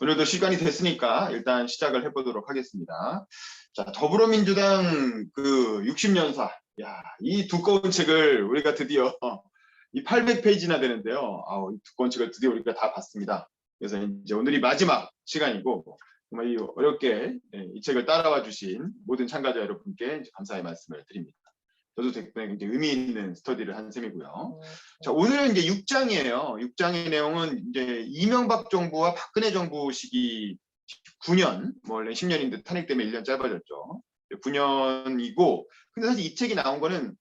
오늘도 시간이 됐으니까 일단 시작을 해보도록 하겠습니다. 자, 더불어민주당 그 60년사. 야, 이 두꺼운 책을 우리가 드디어 이 800페이지나 되는데요. 이 두꺼운 책을 드디어 우리가 다 봤습니다. 그래서 이제 오늘이 마지막 시간이고, 정말 이 어렵게 이 책을 따라와 주신 모든 참가자 여러분께 감사의 말씀을 드립니다. 저도 덕분에 굉장히 의미 있는 스터디를 한 셈이고요. 자, 오늘은 이제 6장이에요. 6장의 내용은 이제 이명박 정부와 박근혜 정부 시기 9년, 원래 10년인데 탄핵 때문에 1년 짧아졌죠. 9년이고, 근데 사실 이 책이 나온 거는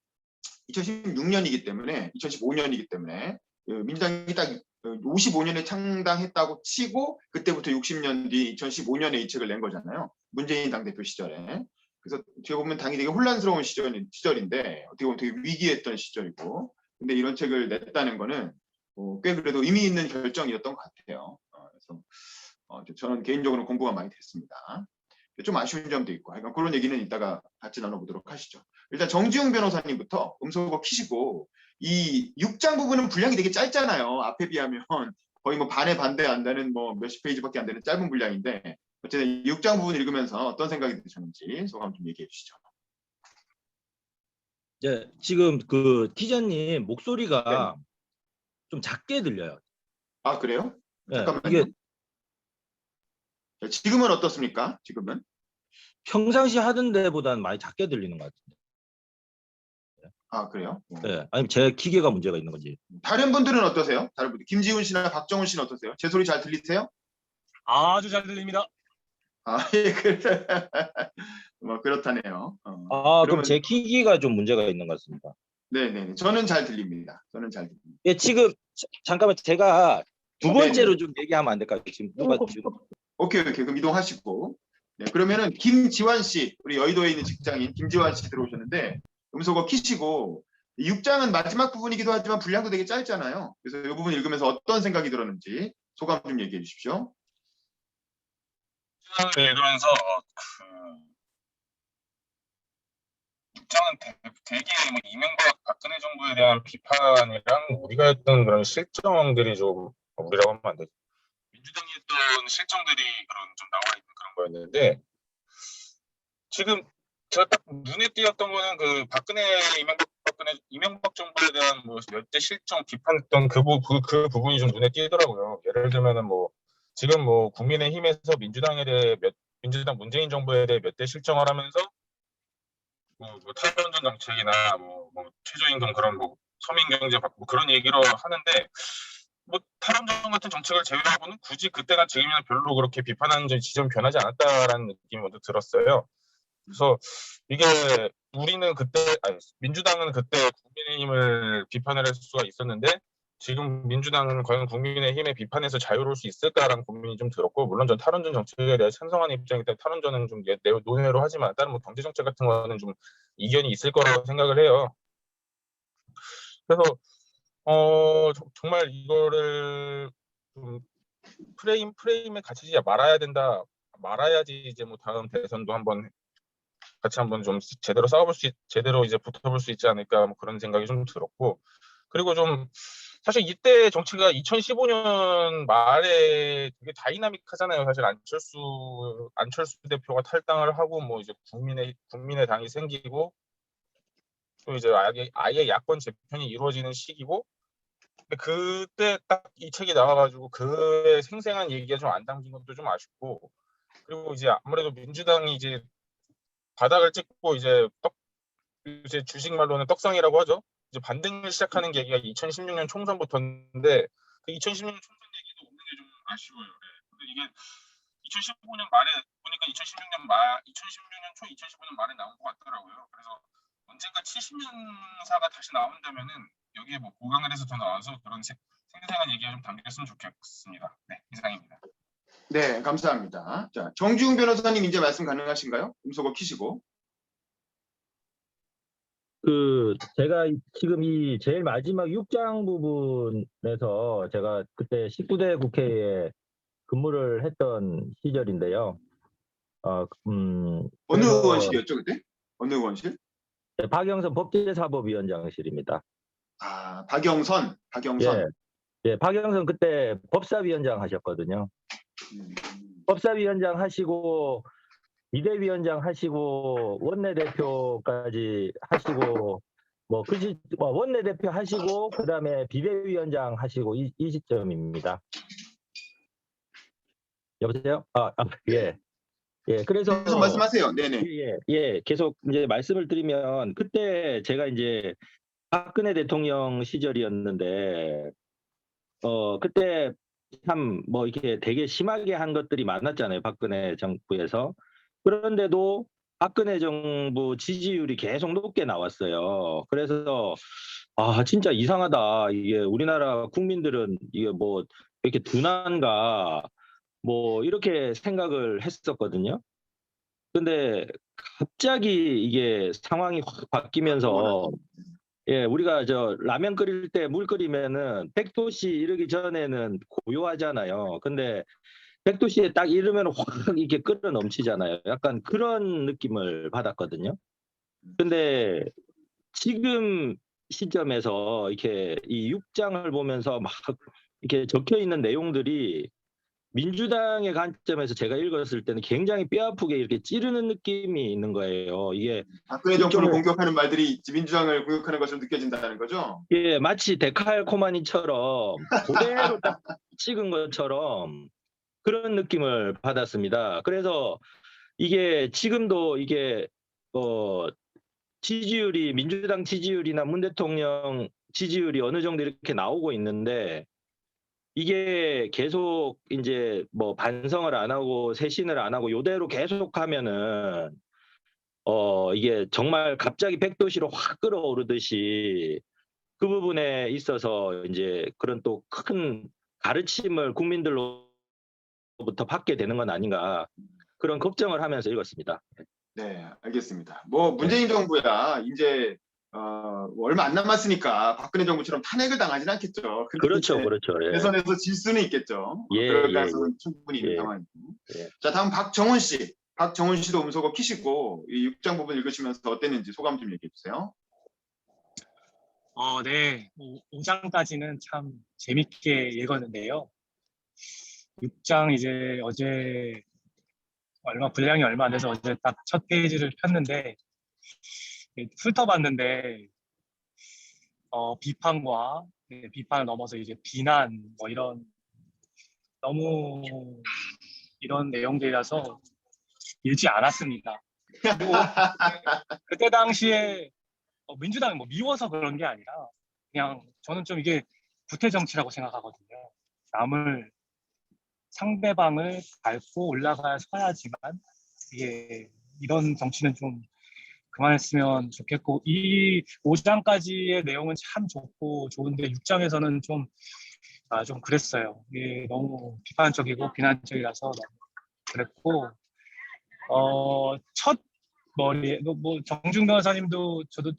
2016년이기 때문에, 2015년이기 때문에 민주당이 딱 55년에 창당했다고 치고 그때부터 60년 뒤 2015년에 이 책을 낸 거잖아요. 문재인 당대표 시절에. 그래서 어떻게 보면 당이 되게 혼란스러운 시절인데 어떻게 보면 되게 위기했던 시절이고, 근데 이런 책을 냈다는 거는 꽤 그래도 의미 있는 결정이었던 것 같아요. 그래서 저는 개인적으로 공부가 많이 됐습니다. 좀 아쉬운 점도 있고, 그러니까 그런 얘기는 이따가 같이 나눠보도록 하시죠. 일단 정지웅 변호사님부터 음소거 키시고, 이 6장 부분은 분량이 되게 짧잖아요. 앞에 비하면 거의 뭐 반에 반대 안 되는 뭐 몇십 페이지밖에 안 되는 짧은 분량인데, 어쨌든 6장 부분 읽으면서 어떤 생각이 드셨는지 소감 좀 얘기해 주시죠. 네, 지금 그 티저님 네. 목소리가 좀 작게 들려요. 아, 그래요? 네, 잠깐만요. 이게 지금은 어떻습니까? 지금은? 평상시 하던 데보다는 많이 작게 들리는 것 같은데. 아, 그래요? 네, 아니면 제 기계가 문제가 있는 건지. 다른 분들은 어떠세요? 다른 분들. 김지훈 씨나 박정훈 씨는 어떠세요? 제 소리 잘 들리세요? 아주 잘 들립니다. 예, 그래. 뭐 그렇다네요. 그럼 그러면 제 기기가 좀 문제가 있는 것 같습니다. 네네. 저는 잘 들립니다. 저는 잘 들립니다. 예, 지금 잠깐만 제가 두 번째로 네네. 좀 얘기하면 안 될까요? 지금 누가 지금 오케이. 그럼 이동하시고. 네, 그러면은 김지환 씨, 우리 여의도에 있는 직장인 김지환 씨 들어오셨는데 음소거 키시고, 6장은 마지막 부분이기도 하지만 분량도 되게 짧잖아요. 그래서 이 부분 읽으면서 어떤 생각이 들었는지 소감 좀 얘기해 주십시오. 읽으면서 그 6장은 되게 뭐 이명박 박근혜 정부에 대한 비판이랑 우리가 했던 그런 실정들이 좀 우리라고 하면 안 되죠. 민주당이 했던 실정들이 그런 좀 나와 있는 그런 거였는데, 지금 제가 딱 눈에 띄었던 거는 그 이명박 정부에 대한 뭐 몇 대 실정 비판했던 그 부분이 좀 눈에 띄더라고요. 예를 들면은 뭐 지금 뭐 국민의힘에서 민주당 문재인 정부에 대해 몇 대 실정을 하면서 뭐 탈원전 정책이나 뭐 최저임금 그런 뭐 서민 경제 뭐 그런 얘기로 하는데, 뭐 탈원전 같은 정책을 제외하고는 굳이 그때나 지금이나 별로 그렇게 비판하는 지점이 변하지 않았다라는 느낌이 먼저 들었어요. 그래서 이게 민주당은 그때 국민의힘을 비판을 할 수가 있었는데, 지금 민주당은 과연 국민의힘의 비판에서 자유로울 수 있을까라는 고민이 좀 들었고, 물론 전 탈원전 정책에 대해 찬성하는 입장이기 때문에 탈원전은 좀 논외로 하지만 다른 뭐 경제 정책 같은 거는 좀 이견이 있을 거라고 생각을 해요. 그래서 정말 이거를 좀 프레임에 갇히지 말아야지 이제 뭐 다음 대선도 같이 한번 좀 제대로 이제 붙어볼 수 있지 않을까, 뭐 그런 생각이 좀 들었고, 그리고 좀 사실 이때 정치가 2015년 말에 되게 다이나믹하잖아요. 사실 안철수 대표가 탈당을 하고 뭐 이제 국민의당이 생기고 또 이제 아예 야권 재편이 이루어지는 시기고, 근데 그때 딱 이 책이 나와가지고 그의 생생한 얘기가 좀 안 담긴 것도 좀 아쉽고, 그리고 이제 아무래도 민주당이 이제 바닥을 찍고 이제 주식 말로는 떡상이라고 하죠. 이제 반등을 시작하는 계기가 2016년 총선부터인데, 그 2016년 총선 얘기도 없는 게 좀 아쉬워요. 네. 근데 이게 2015년 말에 보니까 2016년 초 2015년 말에 나온 것 같더라고요. 그래서 언젠가 70년사가 다시 나온다면은 여기에 뭐 보강을 해서 더 나와서 그런 생생한 얘기가 좀 담겼으면 좋겠습니다. 네, 이상입니다. 네, 감사합니다. 자, 정지웅 변호사님 이제 말씀 가능하신가요? 음소거 키시고. 제가 지금 이 제일 마지막 6장 부분에서 제가 그때 19대 국회에 근무를 했던 시절인데요. 어느 의원실이었죠, 그때? 어느 의원실? 박영선 법제사법위원장실입니다. 박영선. 예, 박영선 그때 법사위원장 하셨거든요. 음. 법사위원장 하시고 비대위원장 하시고 원내대표까지 하시고 뭐 원내대표 하시고 그다음에 비대위원장 하시고 이 시점입니다. 여보세요? 예. 예. 그래서 계속 말씀하세요. 네네. 예. 계속 이제 말씀을 드리면 그때 제가 이제 박근혜 대통령 시절이었는데 그때 참 뭐 이렇게 되게 심하게 한 것들이 많았잖아요. 박근혜 정부에서. 그런데도 박근혜 정부 지지율이 계속 높게 나왔어요. 그래서 진짜 이상하다. 이게 우리나라 국민들은 이게 뭐 이렇게 둔한가 뭐 이렇게 생각을 했었거든요. 근데 갑자기 이게 상황이 확 바뀌면서 예, 우리가 라면 끓일 때 물 끓이면은 100도씨 이르기 전에는 고요하잖아요. 근데 100도씨에 딱 이르면 확 이렇게 끓어 넘치잖아요. 약간 그런 느낌을 받았거든요. 근데 지금 시점에서 이렇게 이 6장을 보면서 막 이렇게 적혀 있는 내용들이 민주당의 관점에서 제가 읽었을 때는 굉장히 뼈아프게 이렇게 찌르는 느낌이 있는 거예요. 이게 박근혜 정부를 일종의 공격하는 말들이 민주당을 공격하는 것으로 느껴진다는 거죠? 예, 마치 데칼코마니처럼 그대로 딱 찍은 것처럼 그런 느낌을 받았습니다. 그래서 이게 지금도 이게 지지율이 민주당 지지율이나 문 대통령 지지율이 어느 정도 이렇게 나오고 있는데 이게 계속 이제 뭐 반성을 안 하고 쇄신을 안 하고 요대로 계속하면은 이게 정말 갑자기 100도시로 확 끌어오르듯이 그 부분에 있어서 이제 그런 또 큰 가르침을 국민들로부터 받게 되는 건 아닌가 그런 걱정을 하면서 읽었습니다. 네, 알겠습니다. 뭐 네. 문재인 정부야 이제 얼마 안 남았으니까 박근혜 정부처럼 탄핵을 당하진 않겠죠. 근데 그렇죠, 이제 그렇죠. 예. 대선에서 질 수는 있겠죠. 예, 그럴 예, 가능성은 충분히 있는 예. 상황이고. 예. 자, 다음 박정훈 씨. 박정훈 씨도 음소거 키시고 이 6장 부분 읽으시면서 어땠는지 소감 좀 얘기해 주세요. 네. 5장까지는 참 재밌게 읽었는데요. 6장 이제 어제 분량이 얼마 안 돼서 어제 딱 첫 페이지를 폈는데 훑어봤는데 비판과 비판을 넘어서 이제 비난 뭐 이런 너무 이런 내용들이라서 읽지 않았습니다. 그리고 그때 당시에 민주당이 뭐 미워서 그런 게 아니라 그냥 저는 좀 이게 구태 정치라고 생각하거든요. 상대방을 밟고 올라가야지만 이게 이런 정치는 좀 그만했으면 좋겠고 이 5장까지의 내용은 참 좋고 좋은데 6장에서는 좀 그랬어요. 이게 너무 비판적이고 비난적이라서 너무 그랬고 첫 머리에 뭐 정중 변호사님도 저도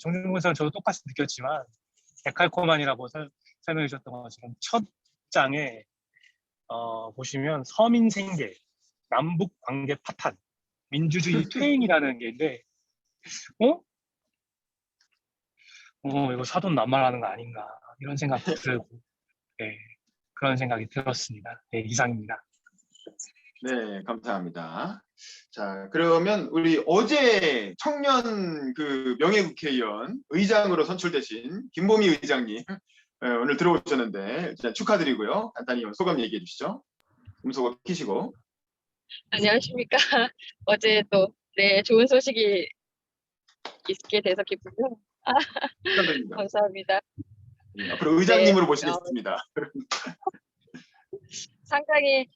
똑같이 느꼈지만 데칼코만이라고 설명해 주셨던 것처럼 첫 장에 보시면 서민 생계, 남북 관계 파탄, 민주주의 퇴행이라는 게 있는데 이거 사돈 낱말하는 거 아닌가 이런 생각도 들고 네, 그런 생각이 들었습니다. 네, 이상입니다. 네, 감사합니다. 자, 그러면 우리 어제 청년 그 명예국회의원 의장으로 선출되신 김보미 의장님 오늘 들어오셨는데 일단 축하드리고요. 간단히 소감 얘기해 주시죠. 음소거 키시고. 안녕하십니까. 어제 또 좋은 소식이 있게 돼서 기쁘고요. 축하드립니다. 감사합니다. 앞으로 의장님으로 모시겠습니다. 상당히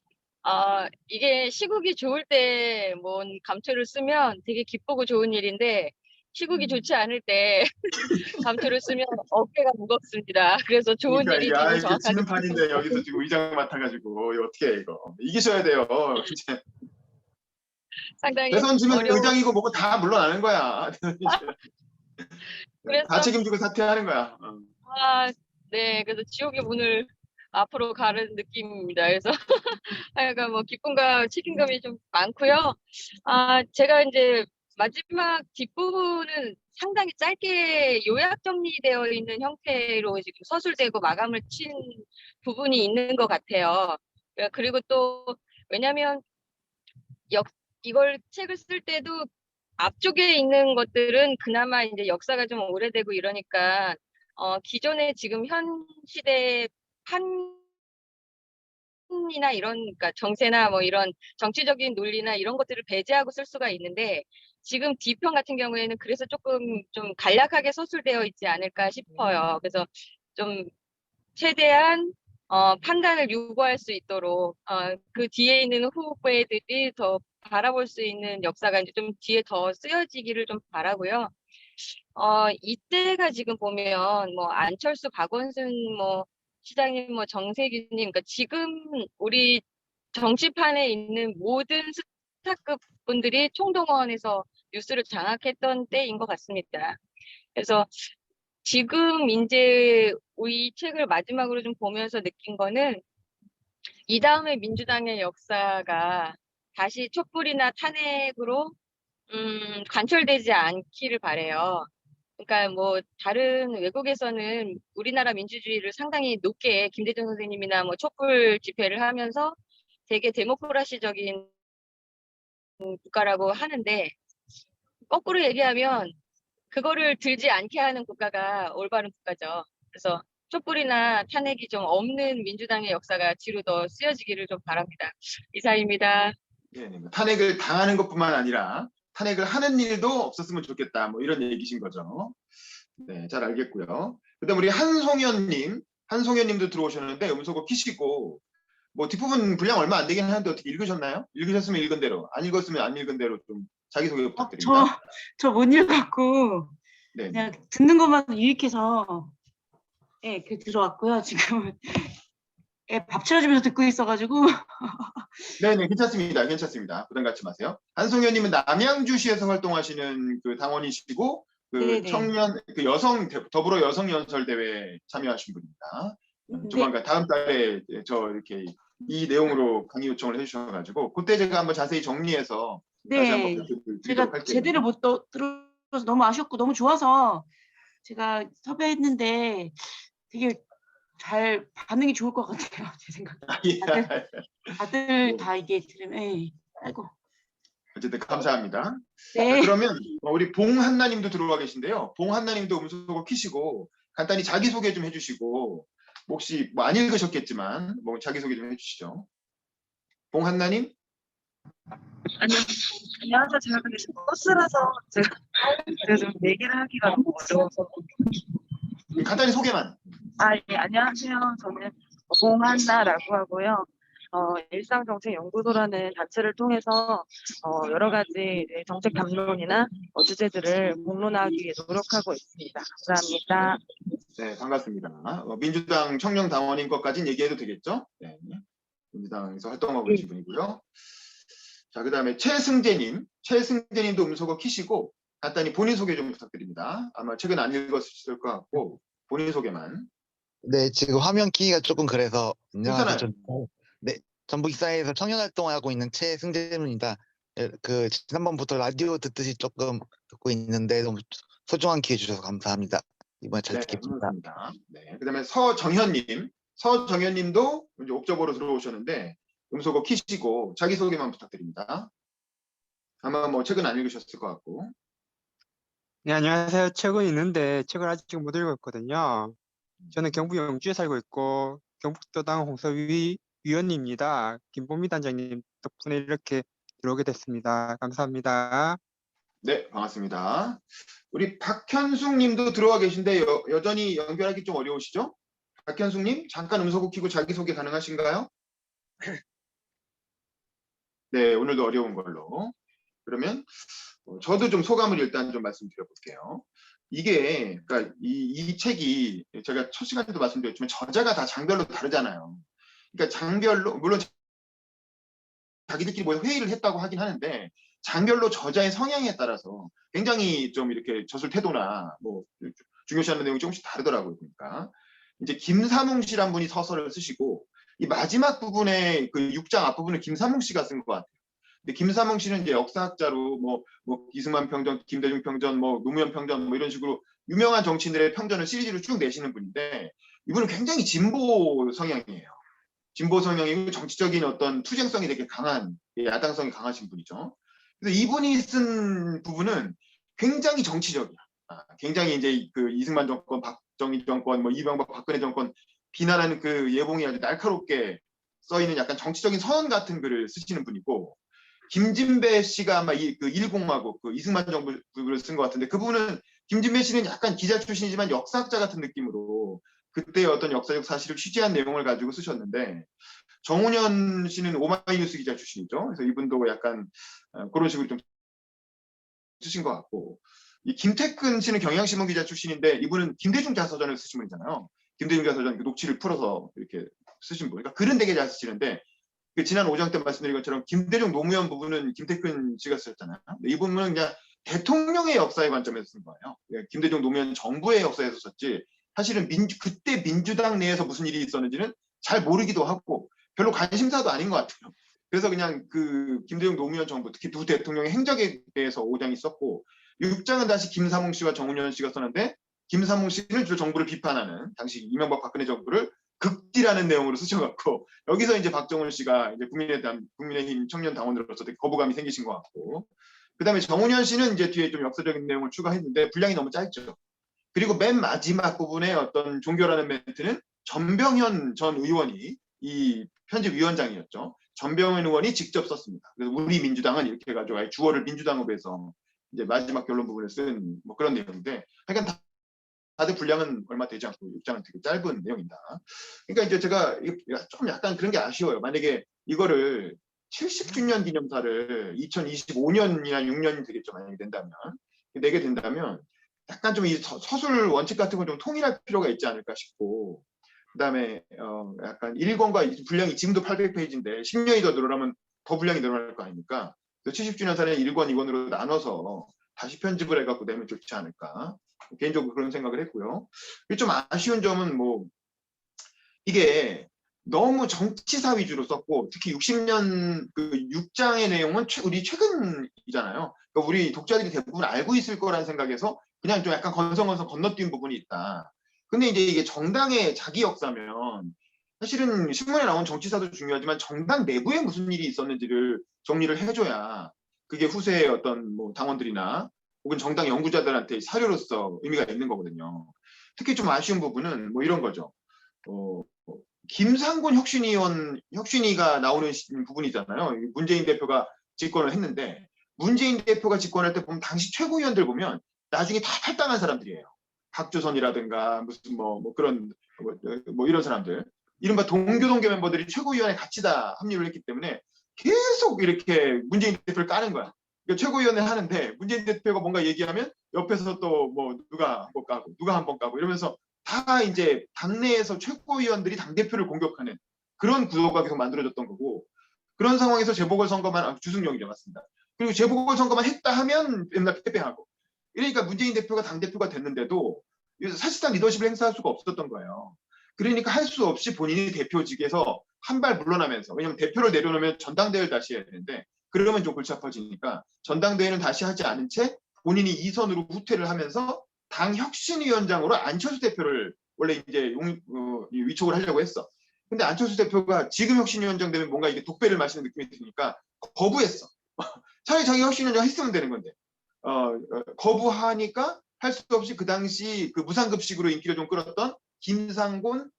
이게 시국이 좋을 때 뭔 감초를 쓰면 되게 기쁘고 좋은 일인데 시국이 좋지 않을 때 감초를 쓰면 어깨가 무겁습니다. 그래서 좋은 그러니까 일이 이게 지금 이게 정확하게 지는 판인데 여기서 지금 의장 맡아가지고 이거 어떻게 해 이거 이기셔야 돼요. 이제 상당히 대선 지면 어려운 의장이고 뭐고 다 물러나는 거야. 그래서 다 책임지고 사퇴하는 거야. 네, 그래서 지옥의 문을 앞으로 가는 느낌입니다. 그래서 하여간 뭐 기쁨과 책임감이 좀 많고요. 제가 이제 마지막 뒷부분은 상당히 짧게 요약 정리되어 있는 형태로 지금 서술되고 마감을 친 부분이 있는 것 같아요. 그리고 또 왜냐하면 이걸 책을 쓸 때도 앞쪽에 있는 것들은 그나마 이제 역사가 좀 오래되고 이러니까 기존의 지금 현 시대의 판이나 이런 그러니까 정세나 뭐 이런 정치적인 논리나 이런 것들을 배제하고 쓸 수가 있는데 지금 D편 같은 경우에는 그래서 조금 좀 간략하게 서술되어 있지 않을까 싶어요. 그래서 좀 최대한 판단을 유보할 수 있도록 그 뒤에 있는 후배들이 더 바라볼 수 있는 역사가 이제 좀 뒤에 더 쓰여지기를 좀 바라고요. 이때가 지금 보면 뭐 안철수, 박원순 뭐 시장님, 뭐 정세균님, 그러니까 지금 우리 정치판에 있는 모든 스타급 분들이 총동원해서 뉴스를 장악했던 때인 것 같습니다. 그래서 지금 이제 이 책을 마지막으로 좀 보면서 느낀 거는 이 다음에 민주당의 역사가 다시 촛불이나 탄핵으로 관철되지 않기를 바래요. 그러니까 뭐 다른 외국에서는 우리나라 민주주의를 상당히 높게 김대중 선생님이나 뭐 촛불 집회를 하면서 되게 데모크라시적인 국가라고 하는데 거꾸로 얘기하면 그거를 들지 않게 하는 국가가 올바른 국가죠. 그래서 촛불이나 탄핵이 좀 없는 민주당의 역사가 뒤로 더 쓰여지기를 좀 바랍니다. 이사입니다. 네, 네. 탄핵을 당하는 것뿐만 아니라 탄핵을 하는 일도 없었으면 좋겠다. 뭐 이런 얘기신 거죠. 네, 잘 알겠고요. 그다음 우리 한송현님도 들어오셨는데 음소거 키시고 뭐 뒷부분 분량 얼마 안 되긴 하는데 어떻게 읽으셨나요? 읽으셨으면 읽은 대로, 안 읽었으면 안 읽은 대로 좀 자기소개 부탁드립니다. 저 못 읽었고 네, 그냥 듣는 것만 유익해서 예, 그 들어왔고요. 지금 예, 밥 차려주면서 듣고 있어가지고 네, 괜찮습니다. 괜찮습니다. 부담 갖지 마세요. 한송현님은 남양주시에서 활동하시는 그 당원이시고 그 네네. 청년 그 여성 더불어 여성 연설 대회에 참여하신 분입니다. 조만간 다음 달에 저 이렇게 이 내용으로 강의 요청을 해주셔가지고 그때 제가 한번 자세히 정리해서 다시 한번 네, 말씀드리도록 제가 할게요. 제대로 못 들어서 너무 아쉬웠고 너무 좋아서 제가 섭외했는데 되게 잘 반응이 좋을 것 같아요. 제 생각에. 다들 다 이게 들으면 예. 아이고. 어쨌든 감사합니다. 네. 자, 그러면 우리 봉한나님도 들어와 계신데요. 봉한나님도 음소거 키시고 간단히 자기소개 좀 해주시고 혹시 뭐 안 읽으셨겠지만 뭐 자기소개 좀 해주시죠. 봉한나님? 안녕하세요. 제가 근데 버스라서 제가 좀 얘기를 하기가 너무 어려워서. 간단히 소개만. 예, 안녕하세요. 저는 봉한나라고 하고요. 일상정책연구소라는 단체를 통해서 여러 가지 정책 담론이나 주제들을 공론하기 위해 노력하고 있습니다. 감사합니다. 네, 반갑습니다. 민주당 청년 당원인 것까지는 얘기해도 되겠죠? 네, 민주당에서 활동하고 계신 분이고요. 자, 그 다음에 최승재님도 음소거 키시고 간단히 본인 소개 좀 부탁드립니다. 아마 책은 안 읽었을 것 같고 본인 소개만. 네, 지금 화면 키기가 조금 그래서 안녕하세요. 괜찮아요. 네, 전북이사회에서 청년 활동하고 있는 최승재입니다. 그 지난번부터 라디오 듣듯이 조금 듣고 있는데 너무 소중한 기회 주셔서 감사합니다. 이번에 잘 듣겠습니다. 고맙습니다. 네, 그다음에 서정현님도 이제 옥저버로 들어오셨는데 음소거 키시고 자기 소개만 부탁드립니다. 아마 뭐 책은 안 읽으셨을 것 같고. 네, 안녕하세요. 책은 있는데 책을 아직 못 읽었거든요. 저는 경북 영주에 살고 있고 경북도당 홍서위 위원입니다. 김보미 단장님 덕분에 이렇게 들어오게 됐습니다. 감사합니다. 네, 반갑습니다. 우리 박현숙 님도 들어와 계신데 여전히 연결하기 좀 어려우시죠? 박현숙 님, 잠깐 음소거 키고 자기소개 가능하신가요? 네, 오늘도 어려운 걸로. 그러면 저도 좀 소감을 일단 좀 말씀드려볼게요. 이게, 그러니까 이 책이 제가 첫 시간에도 말씀드렸지만 저자가 다 장별로 다르잖아요. 그러니까 장별로, 물론 자기들끼리 뭐 회의를 했다고 하긴 하는데 장별로 저자의 성향에 따라서 굉장히 좀 이렇게 저술 태도나 뭐 중요시하는 내용이 조금씩 다르더라고요. 그러니까 이제 김삼웅 씨란 분이 서설을 쓰시고 이 마지막 부분에 그 6장 앞부분을 김삼웅 씨가 쓴 것 같아요. 근데 김삼웅 씨는 이제 역사학자로 뭐 이승만 평전, 김대중 평전, 뭐 노무현 평전 뭐 이런 식으로 유명한 정치인들의 평전을 시리즈로 쭉 내시는 분인데 이분은 굉장히 진보 성향이에요. 진보 성향이고 정치적인 어떤 투쟁성이 되게 강한, 야당성이 강하신 분이죠. 그래서 이분이 쓴 부분은 굉장히 정치적이야. 굉장히 이제 그 이승만 정권, 박정희 정권, 뭐 이명박 박근혜 정권 비난하는 그 예봉이 아주 날카롭게 써 있는 약간 정치적인 선언 같은 글을 쓰시는 분이고, 김진배 씨가 아마 그 10하고 그 이승만 정부를 쓴 것 같은데, 그 부분은 김진배 씨는 약간 기자 출신이지만 역사학자 같은 느낌으로 그때 어떤 역사적 사실을 취재한 내용을 가지고 쓰셨는데, 정운현 씨는 오마이뉴스 기자 출신이죠. 그래서 이분도 약간 그런 식으로 좀 쓰신 것 같고, 이 김태근 씨는 경향신문 기자 출신인데 이분은 김대중 자서전을 쓰신 분이잖아요. 김대중 자서전 그 녹취를 풀어서 이렇게 쓰신 분. 그러니까 글은 되게 잘 쓰시는데, 그 지난 오정 때 말씀드린 것처럼 김대중 노무현 부분은 김태근 씨가 쓰셨잖아요. 이 부분은 그냥 대통령의 역사의 관점에서 쓴 거예요. 김대중 노무현 정부의 역사에서 썼지, 사실은 그때 민주당 내에서 무슨 일이 있었는지는 잘 모르기도 하고 별로 관심사도 아닌 것 같아요. 그래서 그냥 그 김대중 노무현 정부, 특히 두 대통령의 행적에 대해서 5장이 썼고, 6장은 다시 김삼웅 씨와 정운현 씨가 썼는데, 김삼웅 씨는 주로 정부를 비판하는 당시 이명박 박근혜 정부를 극디라는 내용으로 쓰셔갖고, 여기서 이제 박정훈 씨가 이제 국민의힘 청년 당원으로서 되게 거부감이 생기신 것 같고, 그다음에 정운현 씨는 이제 뒤에 좀 역사적인 내용을 추가했는데 분량이 너무 짧죠. 그리고 맨 마지막 부분에 어떤 종교라는 멘트는 전병현 전 의원이 이 편집위원장이었죠. 전병현 의원이 직접 썼습니다. 그래서 우리 민주당은 이렇게 해가지고 아예 주어를 민주당으로 해서 이제 마지막 결론 부분을 쓴 뭐 그런 내용인데, 하여간 다들 분량은 얼마 되지 않고 6장은 되게 짧은 내용입니다. 그러니까 이제 제가 좀 약간 그런 게 아쉬워요. 만약에 이거를 70주년 기념사를 2025년이나 6년이 되겠죠. 만약에 된다면, 내게 된다면 약간 좀 이 서술 원칙 같은 걸 좀 통일할 필요가 있지 않을까 싶고, 그다음에 약간 1권과 분량이 지금도 800페이지인데 10년이 더 늘어나면 더 분량이 늘어날 거 아닙니까? 70주년 사는 1권, 2권으로 나눠서 다시 편집을 해갖고 내면 좋지 않을까. 개인적으로 그런 생각을 했고요. 좀 아쉬운 점은 뭐 이게 너무 정치사 위주로 썼고, 특히 60년 그 6장의 내용은 우리 최근이잖아요. 그러니까 우리 독자들이 대부분 알고 있을 거라는 생각에서 그냥 좀 약간 건성건성 건너뛴 부분이 있다. 근데 이제 이게 정당의 자기 역사면 사실은 신문에 나온 정치사도 중요하지만 정당 내부에 무슨 일이 있었는지를 정리를 해줘야 그게 후세의 어떤 뭐 당원들이나 혹은 정당 연구자들한테 사료로서 의미가 있는 거거든요. 특히 좀 아쉬운 부분은 뭐 이런 거죠. 김상곤 혁신위가 나오는 부분이잖아요. 문재인 대표가 집권을 했는데, 문재인 대표가 집권할 때 보면 당시 최고위원들 보면 나중에 다 탈당한 사람들이에요. 박주선이라든가 무슨 뭐 그런 뭐 이런 사람들, 이른바 동교 멤버들이 최고위원회 같이 다 합류를 했기 때문에 계속 이렇게 문재인 대표를 까는 거야. 그러니까 최고위원회 하는데 문재인 대표가 뭔가 얘기하면 옆에서 또 뭐 누가 한번 까고 누가 한번 까고 이러면서 다 이제 당내에서 최고위원들이 당대표를 공격하는 그런 구도가 계속 만들어졌던 거고, 그런 상황에서 재보궐선거만, 주승용이죠, 맞습니다. 그리고 재보궐선거만 했다 하면 맨날 패배하고, 이러니까 문재인 대표가 당대표가 됐는데도 사실상 리더십을 행사할 수가 없었던 거예요. 그러니까 할 수 없이 본인이 대표직에서 한 발 물러나면서, 왜냐하면 대표를 내려놓으면 전당대회를 다시 해야 되는데 그러면 좀 골치 아파지니까 전당대회는 다시 하지 않은 채 본인이 2선으로 후퇴를 하면서 당 혁신위원장으로 안철수 대표를 원래 이제 위촉을 하려고 했어. 근데 안철수 대표가 지금 혁신위원장 되면 뭔가 이게 독배를 마시는 느낌이 드니까 거부했어. 차라리 자기 혁신위원장 했으면 되는 건데 거부하니까 할 수 없이 그 당시 그 무상급식으로 인기를 좀 끌었던 김상곤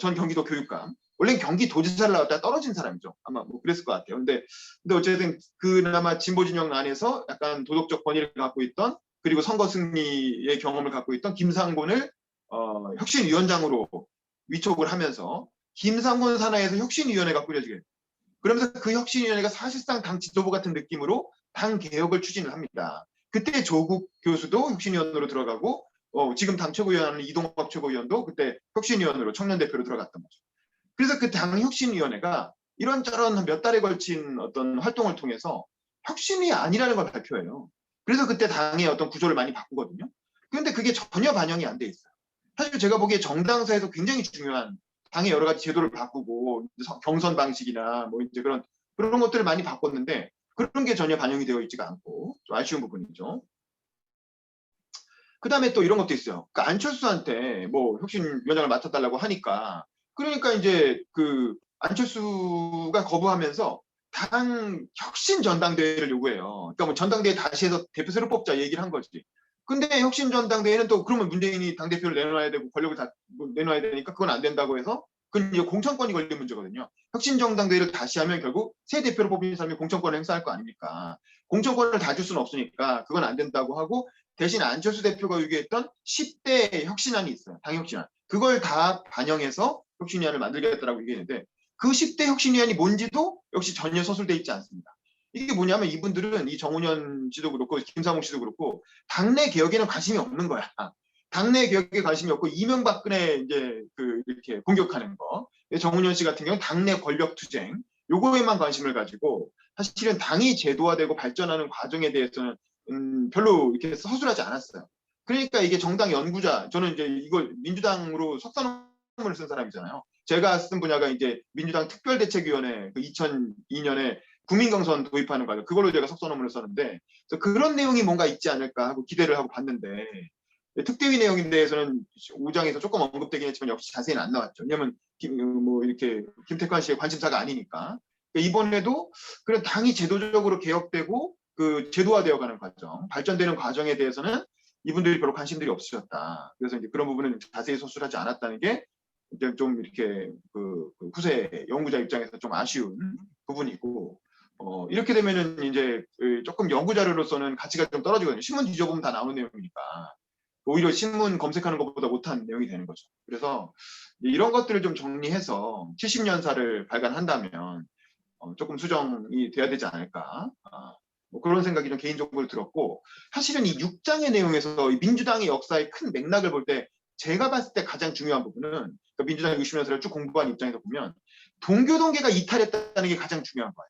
전 경기도 교육감, 원래 경기도지사를 나왔다가 떨어진 사람이죠. 아마 뭐 그랬을 것 같아요. 근데 어쨌든 그나마 진보 진영 안에서 약간 도덕적 권위를 갖고 있던, 그리고 선거 승리의 경험을 갖고 있던 김상곤을 혁신위원장으로 위촉을 하면서 김상곤 산하에서 혁신위원회가 꾸려지게 돼요. 그러면서 그 혁신위원회가 사실상 당 지도부 같은 느낌으로 당 개혁을 추진을 합니다. 그때 조국 교수도 혁신위원으로 들어가고 지금 당 최고위원하는 이동학 최고위원도 그때 혁신위원으로 청년대표로 들어갔던 거죠. 그래서 그 당 혁신위원회가 이런저런 몇 달에 걸친 어떤 활동을 통해서 혁신이 아니라는 걸 발표해요. 그래서 그때 당의 어떤 구조를 많이 바꾸거든요. 그런데 그게 전혀 반영이 안 돼 있어요. 사실 제가 보기에 정당사에서 굉장히 중요한 당의 여러 가지 제도를 바꾸고 경선 방식이나 뭐 이제 그런 것들을 많이 바꿨는데 그런 게 전혀 반영이 되어 있지가 않고 좀 아쉬운 부분이죠. 그다음에 또 이런 것도 있어요. 그러니까 안철수한테 뭐 혁신위원장을 맡아달라고 하니까, 그러니까 이제 그 안철수가 거부하면서 당 혁신 전당대회를 요구해요. 그러니까 뭐 전당대회 다시 해서 대표 새로 뽑자 얘기를 한 거지. 근데 혁신 전당대회는 또 그러면 문재인이 당대표를 내놔야 되고 권력을 다 내놔야 되니까 그건 안 된다고 해서 그건 이제 공천권이 걸린 문제거든요. 혁신 전당대회를 다시 하면 결국 새 대표를 뽑힌 사람이 공천권을 행사할 거 아닙니까? 공천권을 다 줄 수는 없으니까 그건 안 된다고 하고 대신 안철수 대표가 요구했던 10대 혁신안이 있어요. 당 혁신안. 그걸 다 반영해서 혁신위안을 만들겠다라고 얘기했는데 그 10대 혁신위안이 뭔지도 역시 전혀 서술돼 있지 않습니다. 이게 뭐냐면 이분들은 이 정운현 씨도 그렇고 김상욱 씨도 그렇고 당내 개혁에는 관심이 없는 거야. 당내 개혁에 관심이 없고 이명박근혜 이제 이렇게 공격하는 거. 정운현 씨 같은 경우는 당내 권력 투쟁 요거에만 관심을 가지고 사실은 당이 제도화되고 발전하는 과정에 대해서는 별로 이렇게 서술하지 않았어요. 그러니까 이게 정당 연구자 저는 이제 이걸 민주당으로 석사논문을 쓴 사람이잖아요. 제가 쓴 분야가 이제 민주당 특별대책위원회 2002년에 국민경선 도입하는 과정 그걸로 제가 석사논문을 썼는데 그런 내용이 뭔가 있지 않을까 하고 기대를 하고 봤는데 특대위 내용에 대해서는 5장에서 조금 언급되긴 했지만 역시 자세히는 안 나왔죠. 왜냐하면 뭐 이렇게 김태관 씨의 관심사가 아니니까. 이번에도 그런 당이 제도적으로 개혁되고 그 제도화되어가는 과정, 발전되는 과정에 대해서는 이분들이 별로 관심들이 없으셨다. 그래서 이제 그런 부분은 자세히 서술하지 않았다는 게 이제 좀 이렇게 그 후세 연구자 입장에서 좀 아쉬운 부분이고. 이렇게 되면은 이제 조금 연구 자료로서는 가치가 좀 떨어지거든요. 신문 뒤져보면 다 나오는 내용이니까 오히려 신문 검색하는 것보다 못한 내용이 되는 거죠. 그래서 이런 것들을 좀 정리해서 70년사를 발간한다면 조금 수정이 돼야 되지 않을까. 뭐 그런 생각이 좀 개인적으로 들었고 사실은 이 6장의 내용에서 민주당의 역사의 큰 맥락을 볼 때 제가 봤을 때 가장 중요한 부분은 그러니까 민주당 60년사를 쭉 공부한 입장에서 보면 동교동계가 이탈했다는 게 가장 중요한 거예요.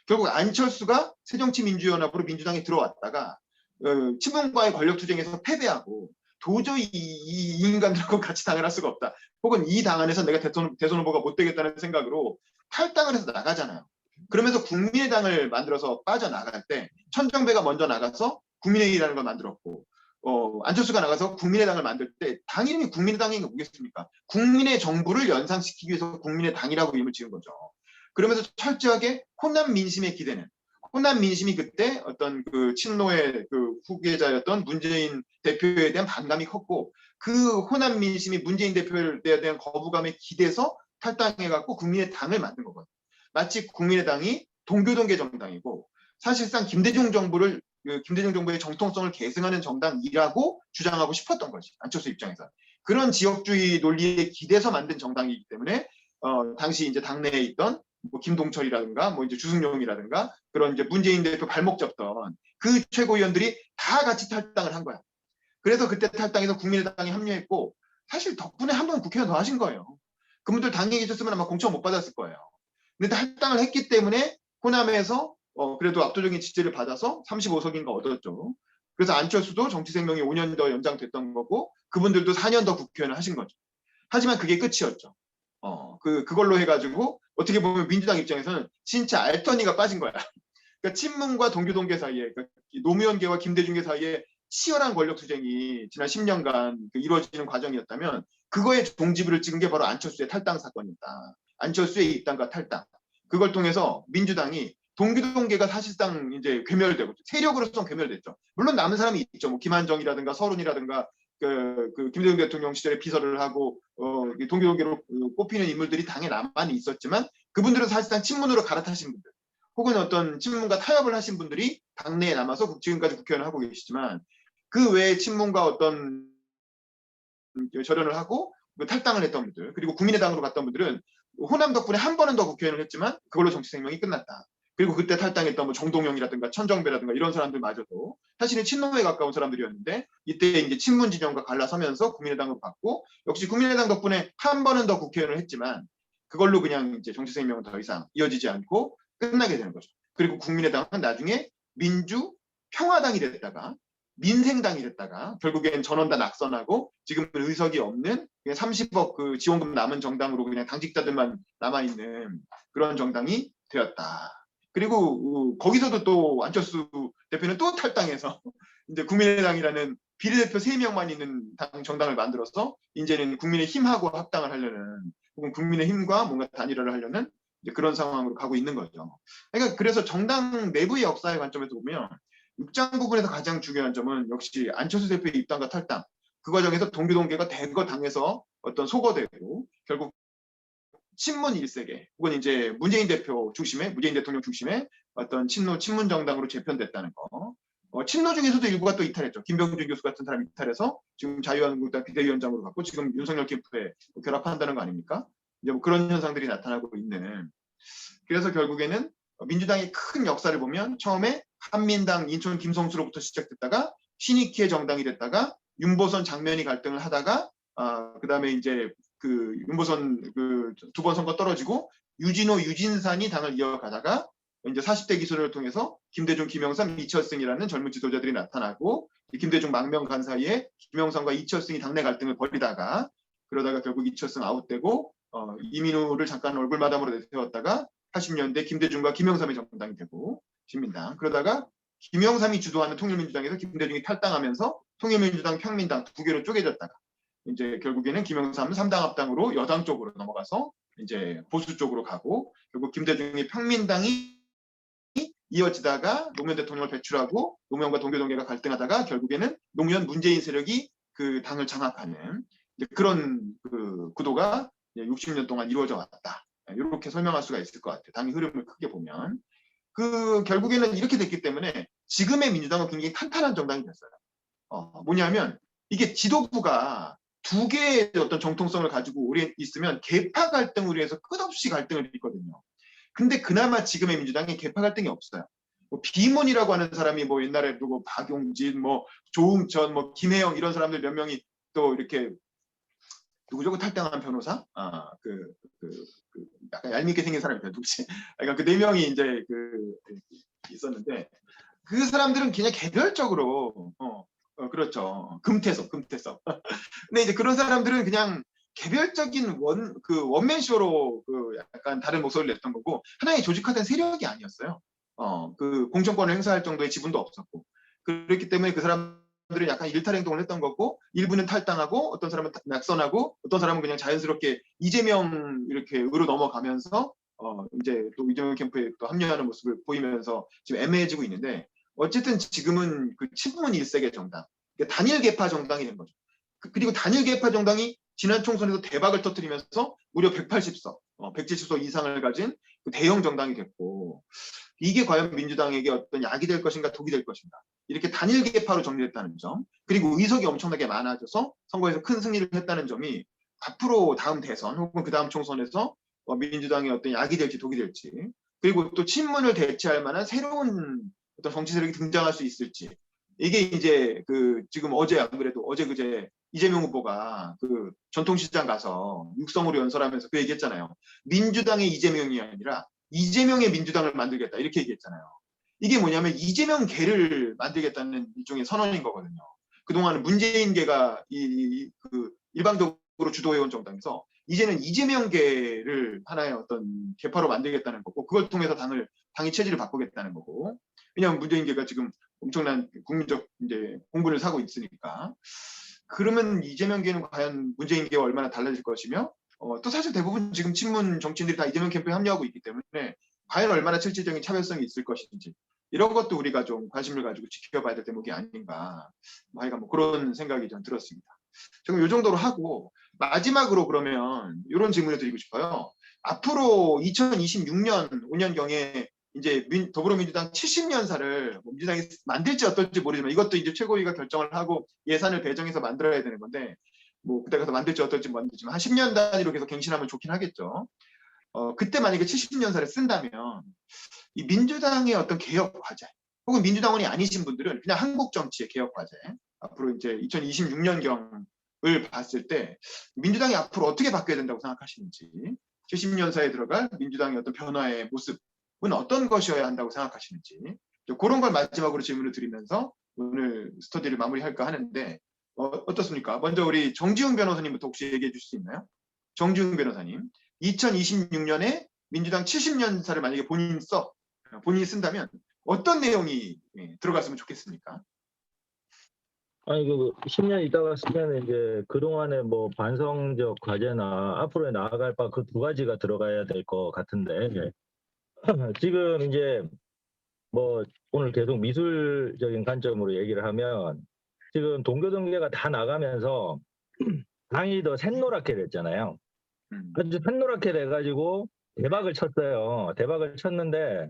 결국 안철수가 새정치민주연합으로 민주당에 들어왔다가 친문과의 권력투쟁에서 패배하고 도저히 이 인간들하고 같이 당을 할 수가 없다. 혹은 이 당 안에서 내가 대선 후보가 못 되겠다는 생각으로 탈당을 해서 나가잖아요. 그러면서 국민의당을 만들어서 빠져나갈 때 천정배가 먼저 나가서 국민의당이라는 걸 만들었고 안철수가 나가서 국민의당을 만들 때 당 이름이 국민의당이 뭐겠습니까? 국민의 정부를 연상시키기 위해서 국민의당이라고 이름을 지은 거죠. 그러면서 철저하게 호남 민심에 기대는 호남 민심이 그때 어떤 그 친노의 그 후계자였던 문재인 대표에 대한 반감이 컸고 그 호남 민심이 문재인 대표에 대한 거부감에 기대서 탈당해갖고 국민의당을 만든 거거든요. 마치 국민의당이 동교동계 정당이고 사실상 김대중 정부의 정통성을 계승하는 정당이라고 주장하고 싶었던 거지 안철수 입장에서 그런 지역주의 논리에 기대서 만든 정당이기 때문에 당시 이제 당내에 있던 뭐 김동철이라든가 뭐 이제 주승용이라든가 그런 이제 문재인 대표 발목 잡던 그 최고위원들이 다 같이 탈당을 한 거야. 그래서 그때 탈당해서 국민의당에 합류했고 사실 덕분에 한 번 국회의원 더 하신 거예요. 그분들 당에 계셨으면 아마 공천 못 받았을 거예요. 근데 탈당을 했기 때문에 호남에서 그래도 압도적인 지지를 받아서 35석인가 얻었죠. 그래서 안철수도 정치 생명이 5년 더 연장됐던 거고 그분들도 4년 더 국회의원을 하신 거죠. 하지만 그게 끝이었죠. 그걸로 해가지고 어떻게 보면 민주당 입장에서는 진짜 알턴이가 빠진 거야. 그러니까 친문과 동교동계 사이에 그러니까 노무현계와 김대중계 사이에 치열한 권력 투쟁이 지난 10년간 이루어지는 과정이었다면 그거에 종지부를 찍은 게 바로 안철수의 탈당 사건이다. 안철수의 입당과 탈당. 그걸 통해서 민주당이 동교동계가 사실상 이제 괴멸되고 세력으로서 괴멸됐죠. 물론 남은 사람이 있죠. 뭐 김한정이라든가 서른이라든가 그 김대중 대통령 시절에 비서를 하고 동교동계로 꼽히는 인물들이 당에 남아는 있었지만 그분들은 사실상 친문으로 갈아타신 분들 혹은 어떤 친문과 타협을 하신 분들이 당내에 남아서 지금까지 국회의원을 하고 계시지만 그 외에 친문과 어떤 절연을 하고 탈당을 했던 분들 그리고 국민의당으로 갔던 분들은 호남 덕분에 한 번은 더 국회의원을 했지만 그걸로 정치 생명이 끝났다. 그리고 그때 탈당했던 뭐 정동영이라든가 천정배라든가 이런 사람들마저도 사실은 친노에 가까운 사람들이었는데 이때 이제 친문 진영과 갈라서면서 국민의당으로 갔고 역시 국민의당 덕분에 한 번은 더 국회의원을 했지만 그걸로 그냥 이제 정치 생명은 더 이상 이어지지 않고 끝나게 되는 거죠. 그리고 국민의당은 나중에 민주평화당이 됐다가 민생당이 됐다가 결국엔 전원다 낙선하고 지금은 의석이 없는 30억 그 지원금 남은 정당으로 그냥 당직자들만 남아있는 그런 정당이 되었다. 그리고 거기서도 또 안철수 대표는 또 탈당해서 이제 국민의당이라는 비례대표 3명만 있는 정당을 만들어서 이제는 국민의힘하고 합당을 하려는, 혹은 국민의힘과 뭔가 단일화를 하려는 이제 그런 상황으로 가고 있는 거죠. 그러니까 그래서 정당 내부의 역사의 관점에서 보면 6장 부분에서 가장 중요한 점은 역시 안철수 대표의 입당과 탈당, 그 과정에서 동교동계가 대거 당해서 어떤 소거되고 결국 친문 1세계 혹은 이제 문재인 대표 중심의, 문재인 대통령 중심의 어떤 친문 정당으로 재편됐다는 거. 친노 중에서도 일부가 또 이탈했죠. 김병준 교수 같은 사람이 이탈해서 지금 자유한국당 비대위원장으로 갔고 지금 윤석열 캠프에 결합한다는 거 아닙니까? 이제 뭐 그런 현상들이 나타나고 있는. 그래서 결국에는 민주당의 큰 역사를 보면 처음에 한민당 인천 김성수로부터 시작됐다가 신익희의 정당이 됐다가 윤보선 장면이 갈등을 하다가 그다음에 이제 그 윤보선 그 2번 선거 떨어지고 유진호 유진산이 당을 이어가다가 이제 40대 기술을 통해서 김대중, 김영삼, 이철승이라는 젊은 지도자들이 나타나고 김대중 망명 간 사이에 김영삼과 이철승이 당내 갈등을 벌이다가 그러다가 결국 이철승 아웃되고 이민우를 잠깐 얼굴마담으로 내세웠다가 80년대 김대중과 김영삼의 정당이 되고 신민당. 그러다가 김영삼이 주도하는 통일민주당에서 김대중이 탈당하면서 통일민주당, 평민당 2개로 쪼개졌다가 이제 결국에는 김영삼은 3당 합당으로 여당 쪽으로 넘어가서 이제 보수 쪽으로 가고 결국 김대중의 평민당이 이어지다가 노무현 대통령을 배출하고 노무현과 동교동계가 갈등하다가 결국에는 노무현 문재인 세력이 그 당을 장악하는 그런 그 구도가 60년 동안 이루어져 왔다. 이렇게 설명할 수가 있을 것 같아요. 당의 흐름을 크게 보면. 그 결국에는 이렇게 됐기 때문에 지금의 민주당은 굉장히 탄탄한 정당이 됐어요. 뭐냐면 이게 지도부가 2개의 어떤 정통성을 가지고 오래 있으면 계파 갈등으로 해서 끝없이 갈등을 일으키거든요. 근데 그나마 지금의 민주당이 계파 갈등이 없어요. 뭐 비문이라고 하는 사람이 뭐 옛날에 누구 박용진, 뭐 조응천, 뭐 김혜영 이런 사람들 몇 명이 또 이렇게 누구죠? 그 탈당한 변호사? 약간 얄밉게 생긴 사람이 누구지? 그러니까 그 4명이 이제 있었는데 그 사람들은 그냥 개별적으로 그렇죠. 금태섭. 근데 이제 그런 사람들은 그냥 개별적인 원맨쇼로 약간 다른 목소리를 냈던 거고 하나의 조직화된 세력이 아니었어요. 그 공천권을 행사할 정도의 지분도 없었고 그렇기 때문에 그 사람들은 약간 일탈 행동을 했던 거고 일부는 탈당하고 어떤 사람은 낙선하고 어떤 사람은 그냥 자연스럽게 이재명 이렇게 으로 넘어가면서 이제 또 이재명 캠프에 또 합류하는 모습을 보이면서 지금 애매해지고 있는데 어쨌든 지금은 그 친문 1세계 정당, 그러니까 단일 계파 정당이 된 거죠. 그리고 단일 계파 정당이 지난 총선에서 대박을 터뜨리면서 무려 180석, 170석 이상을 가진 그 대형 정당이 됐고 이게 과연 민주당에게 어떤 약이 될 것인가 독이 될 것인가 이렇게 단일 계파로 정리됐다는 점 그리고 의석이 엄청나게 많아져서 선거에서 큰 승리를 했다는 점이 앞으로 다음 대선 혹은 그 다음 총선에서 민주당의 어떤 약이 될지 독이 될지 그리고 또 친문을 대체할 만한 새로운 어떤 정치 세력이 등장할 수 있을지 이게 이제 지금 어제 안 그래도 어제 그제 이재명 후보가 그 전통시장 가서 육성으로 연설하면서 그 얘기했잖아요. 민주당의 이재명이 아니라 이재명의 민주당을 만들겠다 이렇게 얘기했잖아요. 이게 뭐냐면 이재명계를 만들겠다는 일종의 선언인 거거든요. 그동안 문재인계가 일방적으로 주도해온 정당에서 이제는 이재명계를 하나의 어떤 계파로 만들겠다는 거고 그걸 통해서 당의 체질을 바꾸겠다는 거고 왜냐하면 문재인계가 지금 엄청난 국민적 이제 공분을 사고 있으니까 그러면 이재명계는 과연 문재인계와 얼마나 달라질 것이며 또 사실 대부분 지금 친문 정치인들이 다 이재명 캠프에 합류하고 있기 때문에 과연 얼마나 실질적인 차별성이 있을 것인지 이런 것도 우리가 좀 관심을 가지고 지켜봐야 될 대목이 아닌가 하여간 뭐 그런 생각이 좀 들었습니다. 지금 이 정도로 하고 마지막으로 그러면 이런 질문을 드리고 싶어요. 앞으로 2026년 5년경에 이제 더불어민주당 70년사를 민주당이 만들지 어떨지 모르지만 이것도 이제 최고위가 결정을 하고 예산을 배정해서 만들어야 되는 건데 뭐 그때 가서 만들지 어떨지 모르지만 한 10년 단위로 계속 갱신하면 좋긴 하겠죠. 그때 만약에 70년사를 쓴다면 이 민주당의 어떤 개혁 과제 혹은 민주당원이 아니신 분들은 그냥 한국 정치의 개혁 과제 앞으로 이제 2026년경을 봤을 때 민주당이 앞으로 어떻게 바뀌어야 된다고 생각하시는지 70년사에 들어갈 민주당의 어떤 변화의 모습은 어떤 것이어야 한다고 생각하시는지 그런 걸 마지막으로 질문을 드리면서 오늘 스터디를 마무리할까 하는데 어떻습니까? 먼저 우리 정지훈 변호사님부터 혹시 얘기해 주실 수 있나요? 정지훈 변호사님 2026년에 민주당 70년사를 만약에 본인이 쓴다면 어떤 내용이 들어갔으면 좋겠습니까? 아니 10년 있다가 쓰면 이제 그동안의 뭐 반성적 과제나 앞으로 나아갈 바 그 두 가지가 들어가야 될 것 같은데 지금 이제 뭐 오늘 계속 미술적인 관점으로 얘기를 하면 지금 동교동계가 다 나가면서 당이 더 샛노랗게 됐잖아요. 아주 샛노랗게 돼가지고 대박을 쳤어요. 대박을 쳤는데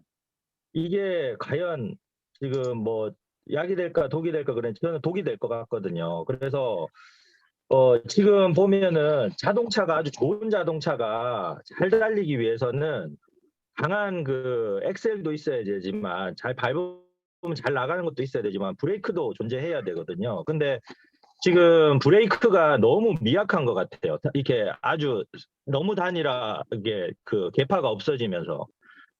이게 과연 지금 뭐 약이 될까 독이 될까 그래 저는 독이 될 것 같거든요. 그래서 지금 보면은 자동차가 아주 좋은 자동차가 잘 달리기 위해서는 강한 그 엑셀도 있어야 되지만 잘 밟으면 잘 나가는 것도 있어야 되지만 브레이크도 존재해야 되거든요. 근데 지금 브레이크가 너무 미약한 것 같아요. 이렇게 아주 너무 단일하게 그 계파가 없어지면서.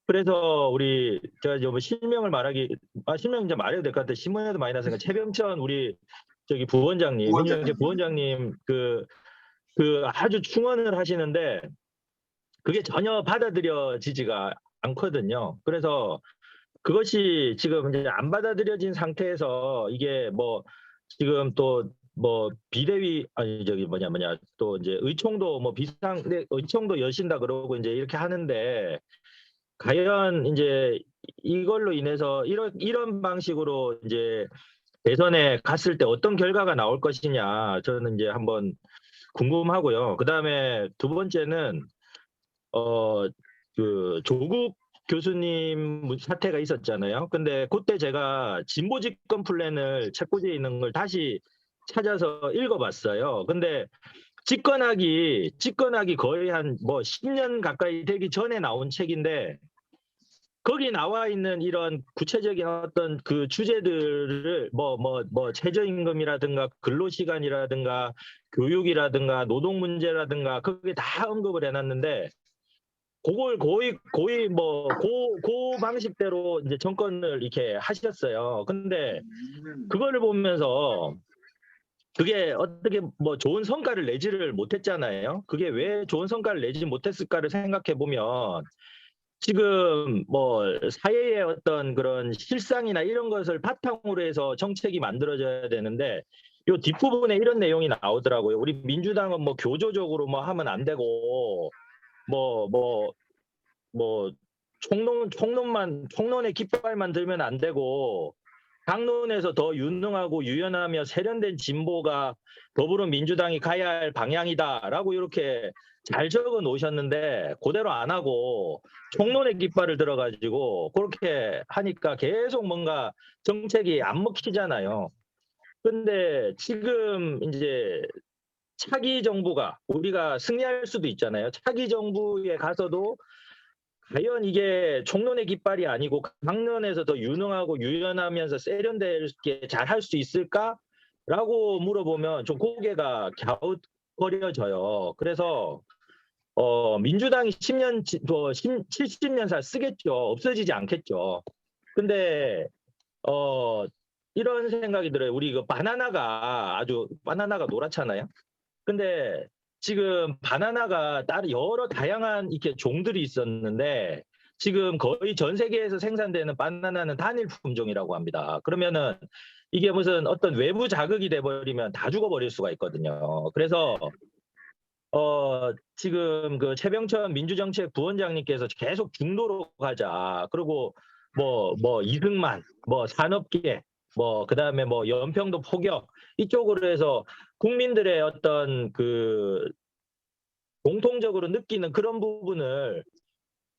그래서 우리 제가 이제 뭐 실명을 말하기 실명 이제 말해도 될 것 같아요. 신문에도 많이 나서니까 최병천 우리 저기 부원장님 민주연계 부원장님 그 아주 충언을 하시는데 그게 전혀 받아들여지지가 않거든요. 그래서 그것이 지금 이제 안 받아들여진 상태에서 이게 뭐 지금 또 뭐 비대위 아니 저기 뭐냐 또 이제 의총도 뭐 의총도 여신다 그러고 이제 이렇게 하는데 과연 이제 이걸로 인해서 이런 방식으로 이제 대선에 갔을 때 어떤 결과가 나올 것이냐 저는 이제 한번 궁금하고요. 그다음에 두 번째는 그 조국 교수님 사태가 있었잖아요. 근데 그때 제가 진보 집권 플랜을 책꽂이에 있는 걸 다시 찾아서 읽어봤어요. 근데 집권하기 거의 한 뭐 10년 가까이 되기 전에 나온 책인데 거기 나와 있는 이런 구체적인 어떤 그 주제들을 뭐 최저임금이라든가 근로시간이라든가 교육이라든가 노동 문제라든가 그게 다 언급을 해놨는데 그걸 거의 뭐 그 방식대로 이제 정권을 이렇게 하셨어요. 근데 그거를 보면서 그게 어떻게 뭐 좋은 성과를 내지를 못했잖아요. 그게 왜 좋은 성과를 내지 못했을까를 생각해 보면 지금 뭐 사회의 어떤 그런 실상이나 이런 것을 바탕으로 해서 정책이 만들어져야 되는데 요 뒷부분에 이런 내용이 나오더라고요. 우리 민주당은 뭐 교조적으로 뭐 하면 안 되고 뭐 총론의 깃발만 들면 안 되고 당론에서 더 유능하고 유연하며 세련된 진보가 더불어민주당이 가야 할 방향이다라고 이렇게 잘 적어 놓으셨는데 그대로 안 하고 총론의 깃발을 들어가지고 그렇게 하니까 계속 뭔가 정책이 안 먹히잖아요. 근데 지금 이제 차기 정부가 우리가 승리할 수도 있잖아요. 차기 정부에 가서도 과연 이게 총론의 깃발이 아니고 강론에서 더 유능하고 유연하면서 세련되게 잘 할 수 있을까라고 물어보면 좀 고개가 갸웃거려져요. 그래서 민주당이 70년살 쓰겠죠. 없어지지 않겠죠. 근데 이런 생각이 들어요. 우리 그 바나나가 노랗잖아요. 근데 지금 바나나가 여러 다양한 이렇게 종들이 있었는데 지금 거의 전 세계에서 생산되는 바나나는 단일 품종이라고 합니다. 그러면은 이게 무슨 어떤 외부 자극이 돼버리면 다 죽어버릴 수가 있거든요. 그래서 지금 그 최병천 민주정책 부원장님께서 계속 중도로 가자. 그리고 뭐 이승만, 뭐 산업계, 뭐 그다음에 뭐 연평도 포격 이쪽으로 해서 국민들의 어떤 그 공통적으로 느끼는 그런 부분을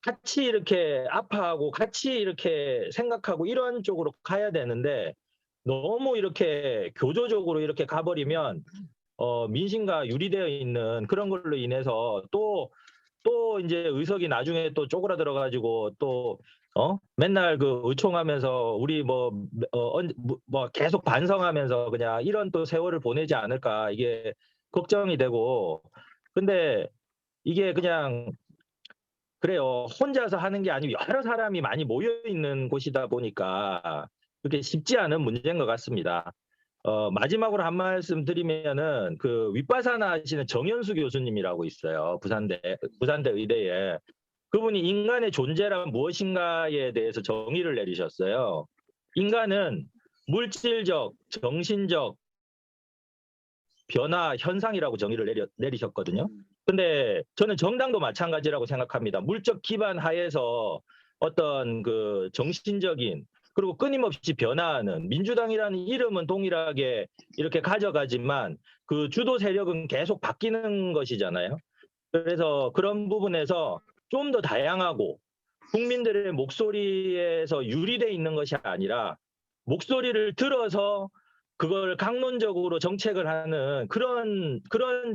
같이 이렇게 아파하고 같이 이렇게 생각하고 이런 쪽으로 가야 되는데 너무 이렇게 교조적으로 이렇게 가버리면 민심과 유리되어 있는 그런 걸로 인해서 또 이제 의석이 나중에 또 쪼그라들어가지고 또 맨날 그 의총하면서 우리 뭐 계속 반성하면서 그냥 이런 또 세월을 보내지 않을까 이게 걱정이 되고 근데 이게 그냥 그래요. 혼자서 하는 게 아니고 여러 사람이 많이 모여 있는 곳이다 보니까 그렇게 쉽지 않은 문제인 것 같습니다. 마지막으로 한 말씀 드리면은 그 윗바사나 하시는 정현수 교수님이라고 있어요. 부산대 의대에. 그분이 인간의 존재란 무엇인가에 대해서 정의를 내리셨어요. 인간은 물질적, 정신적, 변화 현상이라고 정의를 내리셨거든요. 근데 저는 정당도 마찬가지라고 생각합니다. 물적 기반 하에서 어떤 그 정신적인 그리고 끊임없이 변화하는 민주당이라는 이름은 동일하게 이렇게 가져가지만 그 주도 세력은 계속 바뀌는 것이잖아요. 그래서 그런 부분에서 좀 더 다양하고 국민들의 목소리에서 유리돼 있는 것이 아니라 목소리를 들어서 그걸 강론적으로 정책을 하는 그런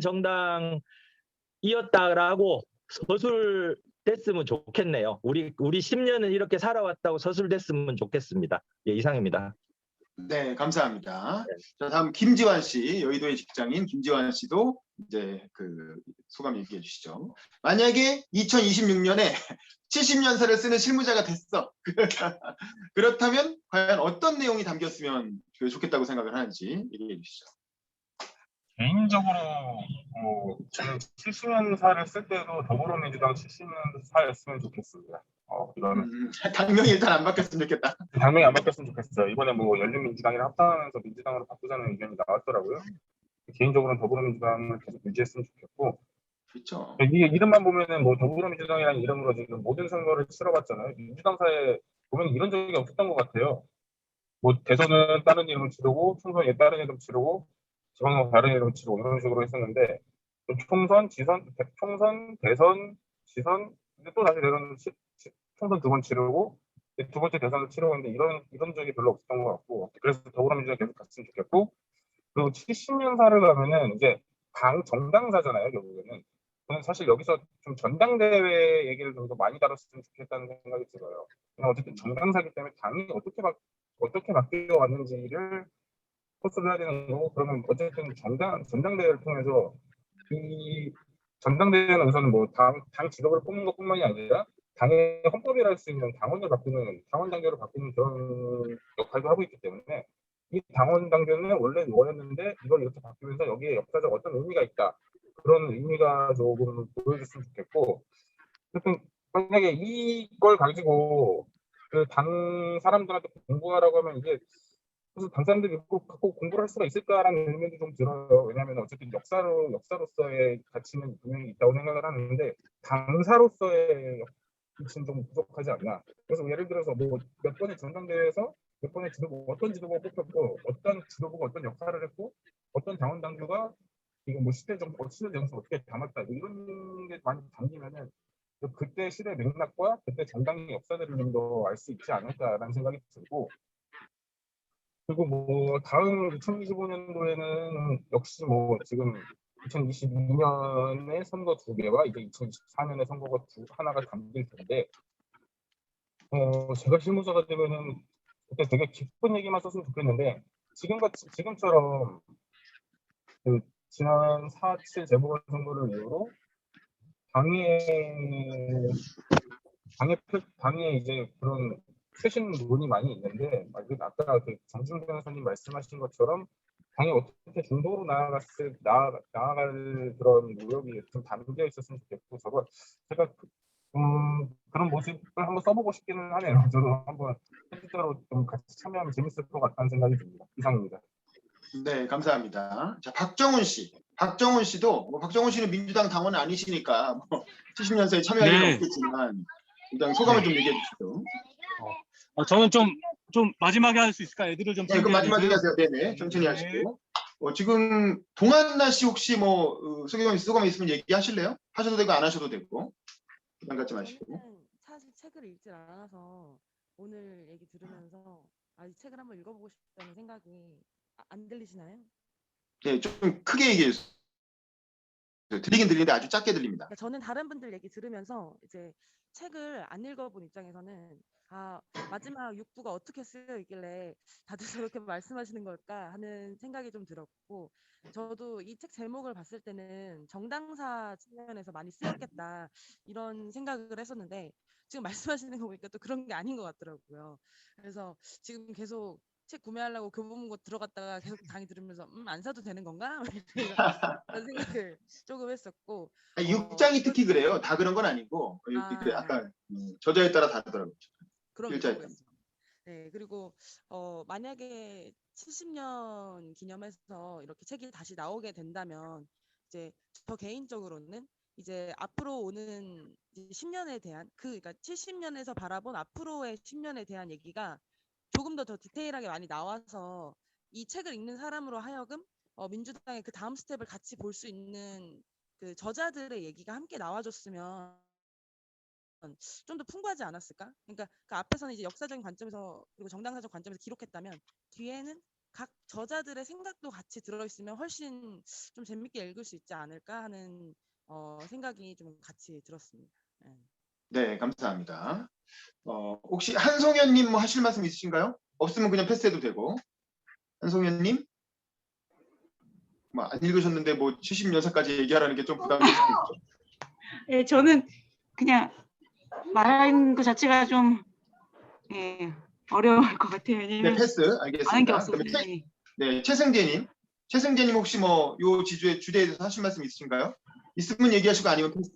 정당이었다라고 서술됐으면 좋겠네요. 우리 10년은 이렇게 살아왔다고 서술됐으면 좋겠습니다. 예, 이상입니다. 네, 감사합니다. 자, 다음 김지환 씨, 여의도의 직장인 김지환 씨도 이제 그 소감 얘기해 주시죠. 만약에 2026년에 70년사를 쓰는 실무자가 됐어. 그렇다면 과연 어떤 내용이 담겼으면 좋겠다고 생각을 하는지 얘기해 주시죠. 개인적으로 저는 70년사를 쓸 때도 더불어민주당 70년사였으면 좋겠습니다. 이거는 당명이 일단 안 바뀌었으면 좋겠다. 당명이 안 바뀌었으면 좋겠어요. 이번에 뭐 열린민주당이랑 합당하면서 민주당으로 바꾸자는 의견이 나왔더라고요. 개인적으로는 더불어민주당을 계속 유지했으면 좋겠고, 그렇죠. 이게 이름만 보면은 뭐 더불어민주당이라는 이름으로 지금 모든 선거를 치러봤잖아요. 민주당사에 보면 이런 적이 없었던 것 같아요. 뭐 대선은 다른 이름을 치르고 총선에 다른 이름 치르고 지방은 다른 이름 치르고 이런 식으로 했었는데 총선, 대선, 지선, 근데 또 다시 대선 총선 2번 치르고 2번째 대선을 치르고 있는데 이런 적이 별로 없었던 것 같고, 그래서 더불어민주당 계속 갔으면 좋겠고, 그리고 70년사를 가면은 이제 정당사잖아요, 결국에는. 저는 사실 여기서 좀 전당대회 얘기를 좀 더 많이 다뤘으면 좋겠다는 생각이 들어요. 어쨌든 정당사기 때문에 당이 어떻게 바뀌어 왔는지를 포스를 해야 되는 거고, 그러면 어쨌든 전당대회를 통해서 이 전당대회는 우선 뭐 당 지도부를 뽑는 것뿐만이 아니라 당의 헌법이라 할 수 있는 당원 당규를 바꾸는 그런 역할도 하고 있기 때문에 이 당원 당규는 원래 뭐였는데 이걸 이렇게 바뀌면서 여기에 역사적 어떤 의미가 있다. 그런 의미가 조금 보여줬으면 좋겠고, 어쨌든 만약에 이걸 가지고 그 당 사람들한테 공부하라고 하면 이게 무슨 당 사람들이 갖고 공부를 할 수가 있을까라는 의문도 좀 들어요. 왜냐하면 어쨌든 역사로서의 가치는 분명히 있다고 생각을 하는데 당사로서의 가치는 좀 부족하지 않나. 그래서 예를 들어서 뭐 몇 번의 전당대회에서 몇 번의 어떤 지도부가 뽑혔고 어떤 지도부가 어떤 역할을 했고 어떤 당원 당규가 이거 뭐 시대 정서 어떻게 담았다 이런 게 많이 담기면은 그때 시대 맥락과 그때 정당의 역사들을 좀 더 알 수 있지 않을까라는 생각이 들고, 그리고 뭐 다음 2025년도에는 역시 뭐 지금 2022년에 선거 2개와 이제 2024년에 선거가 하나가 담길 텐데, 제가 실무자가 되면은 그때 되게 기쁜 얘기만 썼으면 좋겠는데, 지금처럼 그 지난 4.7 재보궐선거를 이후로 당에 이제 그런 쇄신론이 많이 있는데, 아까 그 정진우 변호사님 말씀하신 것처럼 당이 어떻게 중도로 나아갈 그런 노력이 좀 담겨 있었으면 좋겠고, 제가 그런 모습을 한번 써보고 싶기는 하네요. 저도 한번 실제로 좀 같이 참여하면 재밌을 것 같다는 생각이 듭니다. 이상입니다. 네, 감사합니다. 자, 박정훈 씨. 박정훈 씨도 박정훈 씨는 민주당 당원은 아니시니까 뭐 70년사에 참여할 일은 없겠지만 일단 소감을 좀 얘기해 주시죠. 저는 좀 마지막에 할 수 있을까? 애들을 좀 네, 그 마지막에 챙겨야 하세요. 네네, 천천히 네. 하시고. 지금 동한나 씨 혹시 뭐 소감이 있으면 얘기하실래요? 하셔도 되고 안 하셔도 되고 부담 갖지 마시고. 저는 사실 책을 읽질 않아서 오늘 얘기 들으면서 이 책을 한번 읽어보고 싶다는 생각이 안 들리시나요? 네, 좀 크게 얘기해 주세요. 들리긴 들리는데 아주 작게 들립니다. 그러니까 저는 다른 분들 얘기 들으면서 이제 책을 안 읽어본 입장에서는 마지막 6부가 어떻게 쓰여 있길래 다들 저렇게 말씀하시는 걸까 하는 생각이 좀 들었고, 저도 이 책 제목을 봤을 때는 정당사 측면에서 많이 쓰였겠다 이런 생각을 했었는데 지금 말씀하시는 거 보니까 또 그런 게 아닌 것 같더라고요. 그래서 지금 계속 책 구매하려고 교보문고 들어갔다가 계속 강의 들으면서 안 사도 되는 건가? 이런 생각을 조금 했었고, 6장이 특히 그래요. 다 그런 건 아니고 그래, 아까 저자에 따라 다르더라고요. 그런 게 일자에 있었습니다. 네, 그리고 만약에 70년 기념해서 이렇게 책이 다시 나오게 된다면 이제 저 개인적으로는 이제 앞으로 오는 10년에 대한 그러니까 70년에서 바라본 앞으로의 10년에 대한 얘기가 조금 더 디테일하게 많이 나와서 이 책을 읽는 사람으로 하여금 민주당의 그 다음 스텝을 같이 볼 수 있는 그 저자들의 얘기가 함께 나와줬으면 좀 더 풍부하지 않았을까? 그러니까 그 앞에서는 이제 역사적인 관점에서 그리고 정당사적 관점에서 기록했다면 뒤에는 각 저자들의 생각도 같이 들어있으면 훨씬 좀 재밌게 읽을 수 있지 않을까 하는 생각이 좀 같이 들었습니다. 네. 네, 감사합니다. 혹시 한송현님 뭐 하실 말씀 있으신가요? 없으면 그냥 패스해도 되고. 한송현님? 뭐 안 읽으셨는데 뭐 70년사까지 얘기하라는 게 좀 부담될 수도 있죠. 예, 저는 그냥 말하는 것 자체가 좀 어려울 것 같아요. 네, 왜냐면 패스. 많은 게 알겠습니다. 없어서. 그러면 네, 최승재님. 최승재님 혹시 뭐 요 주제에 대해서 하실 말씀 있으신가요? 있으면 얘기하시고 아니면 패스.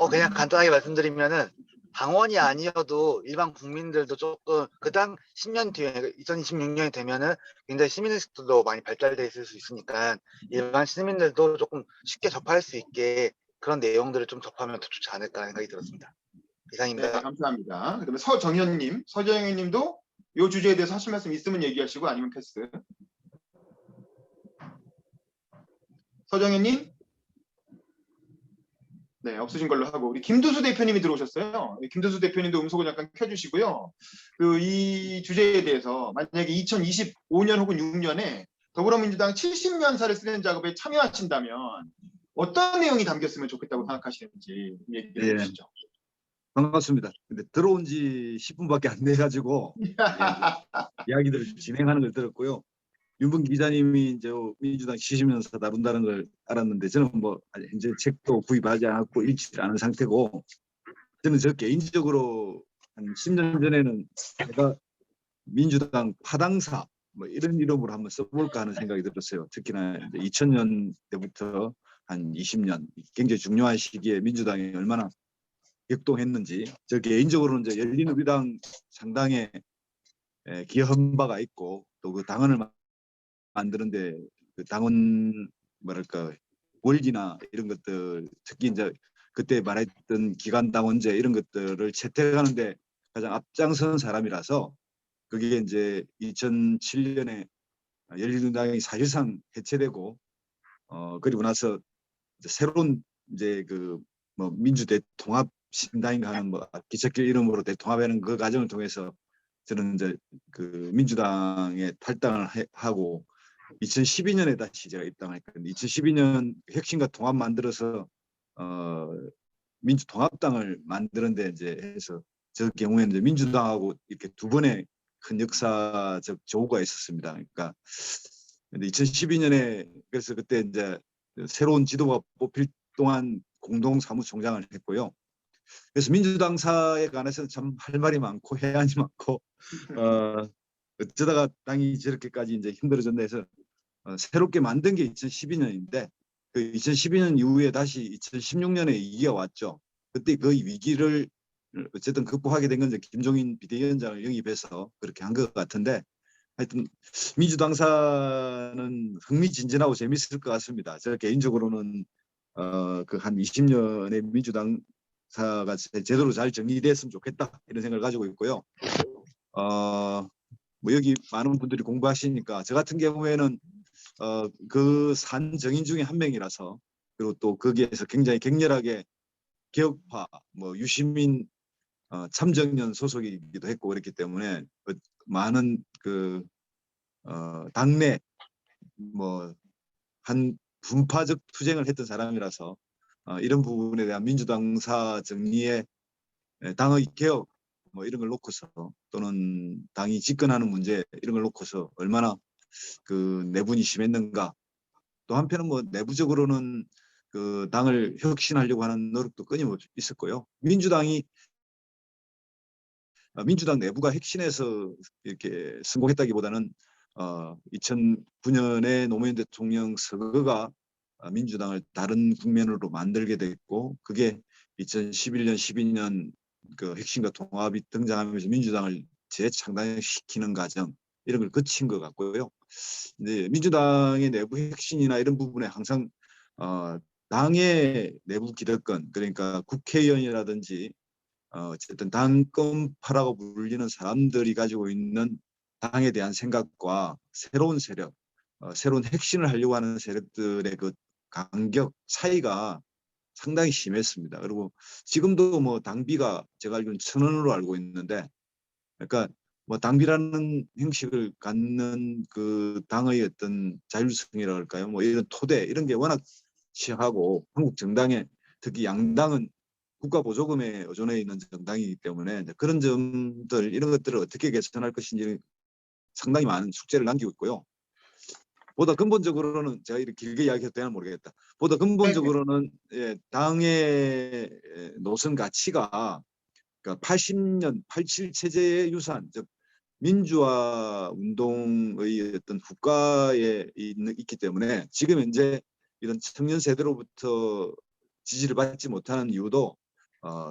그냥 간단하게 말씀드리면은 당원이 아니어도 일반 국민들도 조금 그 당 10년 뒤에 2026년이 되면은 굉장히 시민의식도 많이 발달돼 있을 수 있으니까 일반 시민들도 조금 쉽게 접할 수 있게 그런 내용들을 좀 접하면 더 좋지 않을까 생각이 들었습니다. 네, 이상입니다. 감사합니다. 그다음에 서정현님. 서정현님도 요 주제에 대해서 하실 말씀 있으면 얘기하시고 아니면 패스. 서정현님? 네, 없으신 걸로 하고 우리 김두수 대표님이 들어오셨어요. 김두수 대표님도 음소거 잠깐 켜주시고요. 이 주제에 대해서 만약에 2025년 혹은 6년에 더불어민주당 70년사를 쓰는 작업에 참여하신다면 어떤 내용이 담겼으면 좋겠다고 생각하시는지 얘기해 예. 주시죠. 반갑습니다. 근데 들어온 지 10분밖에 안 돼가지고 이야기들을 진행하는 걸 들었고요. 윤분 기자님이 이제 민주당 70년사 다룬다는 걸 알았는데 저는 뭐 이제 책도 구입하지 않았고 읽지 않은 상태고 저는 저 개인적으로 한 10년 전에는 제가 민주당 파당사 뭐 이런 이름으로 한번 써볼까 하는 생각이 들었어요. 특히나 이제 2000년 때부터 한 20년 굉장히 중요한 시기에 민주당이 얼마나 격동했는지 저 개인적으로는 이제 열린우리당 상당히 기여한 바가 있고 또 그 당원을 만드는데 그 당원 뭐랄까 권리나 이런 것들 특히 이제 그때 말했던 기관 당원제 이런 것들을 채택하는데 가장 앞장선 사람이라서 그게 이제 2007년에 열린우리당이 사실상 해체되고 그리고 나서 이제 새로운 이제 그 뭐 민주대 통합 신당인가 하는 뭐 기척길 이름으로 대통합하는 그 과정을 통해서 저는 이제 그 민주당에 탈당을 하고 2012년에 다시 제가 입당을 했거든요. 2012년 혁신과 통합 만들어서 민주통합당을 만드는데 이제 해서 저 경우에는 이제 민주당하고 이렇게 두 번의 큰 역사적 조우가 있었습니다. 그러니까 2012년에 그래서 그때 이제 새로운 지도가 뽑힐 동안 공동 사무총장을 했고요. 그래서 민주당사에 관해서는 참 할 말이 많고 해안이 많고 어쩌다가 당이 저렇게까지 이제 힘들어졌나 해서 새롭게 만든 게 2012년인데 그 2012년 이후에 다시 2016년에 위기가 왔죠. 그때 그 위기를 어쨌든 극복하게 된 건 이제 김종인 비대위원장을 영입해서 그렇게 한 것 같은데 하여튼 민주당사는 흥미진진하고 재밌을 것 같습니다. 제가 개인적으로는 그 한 20년의 민주당사가 제대로 잘 정리됐으면 좋겠다 이런 생각을 가지고 있고요. 뭐 여기 많은 분들이 공부하시니까 저 같은 경우에는 그 산 정인 중에 한 명이라서 그리고 또 거기에서 굉장히 격렬하게 개혁파 뭐 유시민 참정연 소속이기도 했고 그랬기 때문에 많은 그 당내 뭐 한 분파적 투쟁을 했던 사람이라서 이런 부분에 대한 민주당사 정리에 당의 개혁 뭐 이런 걸 놓고서 또는 당이 집권하는 문제 이런 걸 놓고서 얼마나 그 내분이 심했는가. 또 한편은 뭐 내부적으로는 그 당을 혁신하려고 하는 노력도 끊임없이 있었고요. 민주당 내부가 혁신해서 이렇게 성공했다기보다는 2009년에 노무현 대통령 서거가 민주당을 다른 국면으로 만들게 됐고 그게 2011년, 12년 그 혁신과 통합이 등장하면서 민주당을 재창당시키는 과정 이런 걸 거친 것 같고요. 이제 민주당의 내부 혁신이나 이런 부분에 항상 당의 내부 기득권 그러니까 국회의원이라든지 어쨌든 당권파라고 불리는 사람들이 가지고 있는 당에 대한 생각과 새로운 세력, 새로운 혁신을 하려고 하는 세력들의 그 간격 차이가 상당히 심했습니다. 그리고 지금도 뭐 당비가 제가 알기로는 1,000원으로 알고 있는데, 그러니까 뭐 당비라는 형식을 갖는 그 당의 어떤 자율성이라 할까요? 뭐 이런 토대 이런 게 워낙 취약하고 한국 정당에 특히 양당은 국가 보조금에 의존해 있는 정당이기 때문에 그런 점들 이런 것들을 어떻게 개선할 것인지 상당히 많은 숙제를 남기고 있고요. 보다 근본적으로는 제가 이렇게 길게 이야기해도 되나 모르겠다. 보다 근본적으로는 당의 노선 가치가 그러니까 80년 87 체제의 유산, 즉 민주화 운동의 어떤 후과에 있기 때문에 지금 현재 이런 청년 세대로부터 지지를 받지 못하는 이유도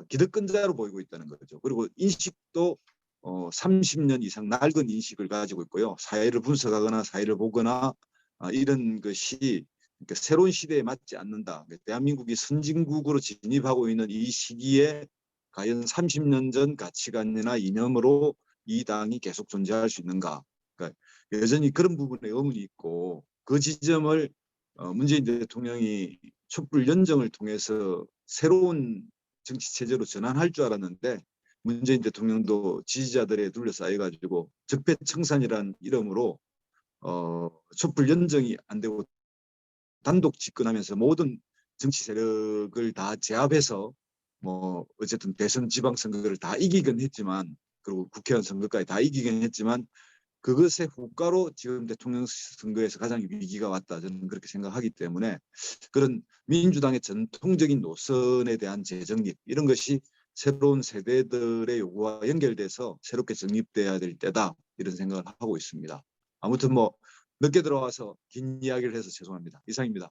기득권자로 보이고 있다는 거죠. 그리고 인식도 30년 이상 낡은 인식을 가지고 있고요. 사회를 분석하거나 사회를 보거나 이런 것이 그러니까 새로운 시대에 맞지 않는다. 대한민국이 선진국으로 진입하고 있는 이 시기에 과연 30년 전 가치관이나 이념으로 이 당이 계속 존재할 수 있는가. 그러니까 여전히 그런 부분에 의문이 있고 그 지점을 문재인 대통령이 촛불 연정을 통해서 새로운 정치 체제로 전환할 줄 알았는데 문재인 대통령도 지지자들에 둘러싸여가지고 적폐청산이라는 이름으로 촛불 연정이 안 되고 단독 집권하면서 모든 정치 세력을 다 제압해서 뭐 어쨌든 대선 지방선거를 다 이기긴 했지만 그리고 국회의원 선거까지 다 이기긴 했지만 그것의 후과로 지금 대통령 선거에서 가장 위기가 왔다 저는 그렇게 생각하기 때문에 그런 민주당의 전통적인 노선에 대한 재정립 이런 것이 새로운 세대들의 요구와 연결돼서 새롭게 정립돼야 될 때다 이런 생각을 하고 있습니다. 아무튼 뭐 늦게 들어와서 긴 이야기를 해서 죄송합니다. 이상입니다.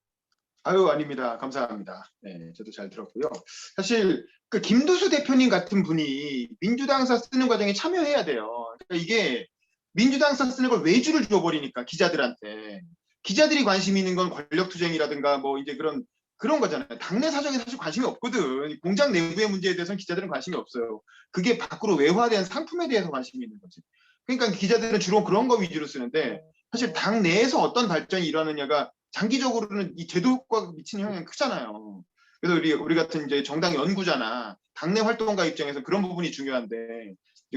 아유, 아닙니다. 감사합니다. 네, 저도 잘 들었고요. 사실 그 김두수 대표님 같은 분이 민주당사 쓰는 과정에 참여해야 돼요. 그러니까 이게 민주당사 쓰는 걸 외주를 줘버리니까 기자들한테 기자들이 관심 있는 건 권력투쟁이라든가 뭐 이제 그런 거잖아요. 당내 사정에 사실 관심이 없거든. 공장 내부의 문제에 대해서는 기자들은 관심이 없어요. 그게 밖으로 외화된 상품에 대해서 관심이 있는 거지. 그러니까 기자들은 주로 그런 거 위주로 쓰는데 사실 당 내에서 어떤 발전이 일어나느냐가 장기적으로는 이 제도 효과가 미치는 영향이 크잖아요. 그래서 우리 같은 이제 정당 연구자나 당내 활동가 입장에서 그런 부분이 중요한데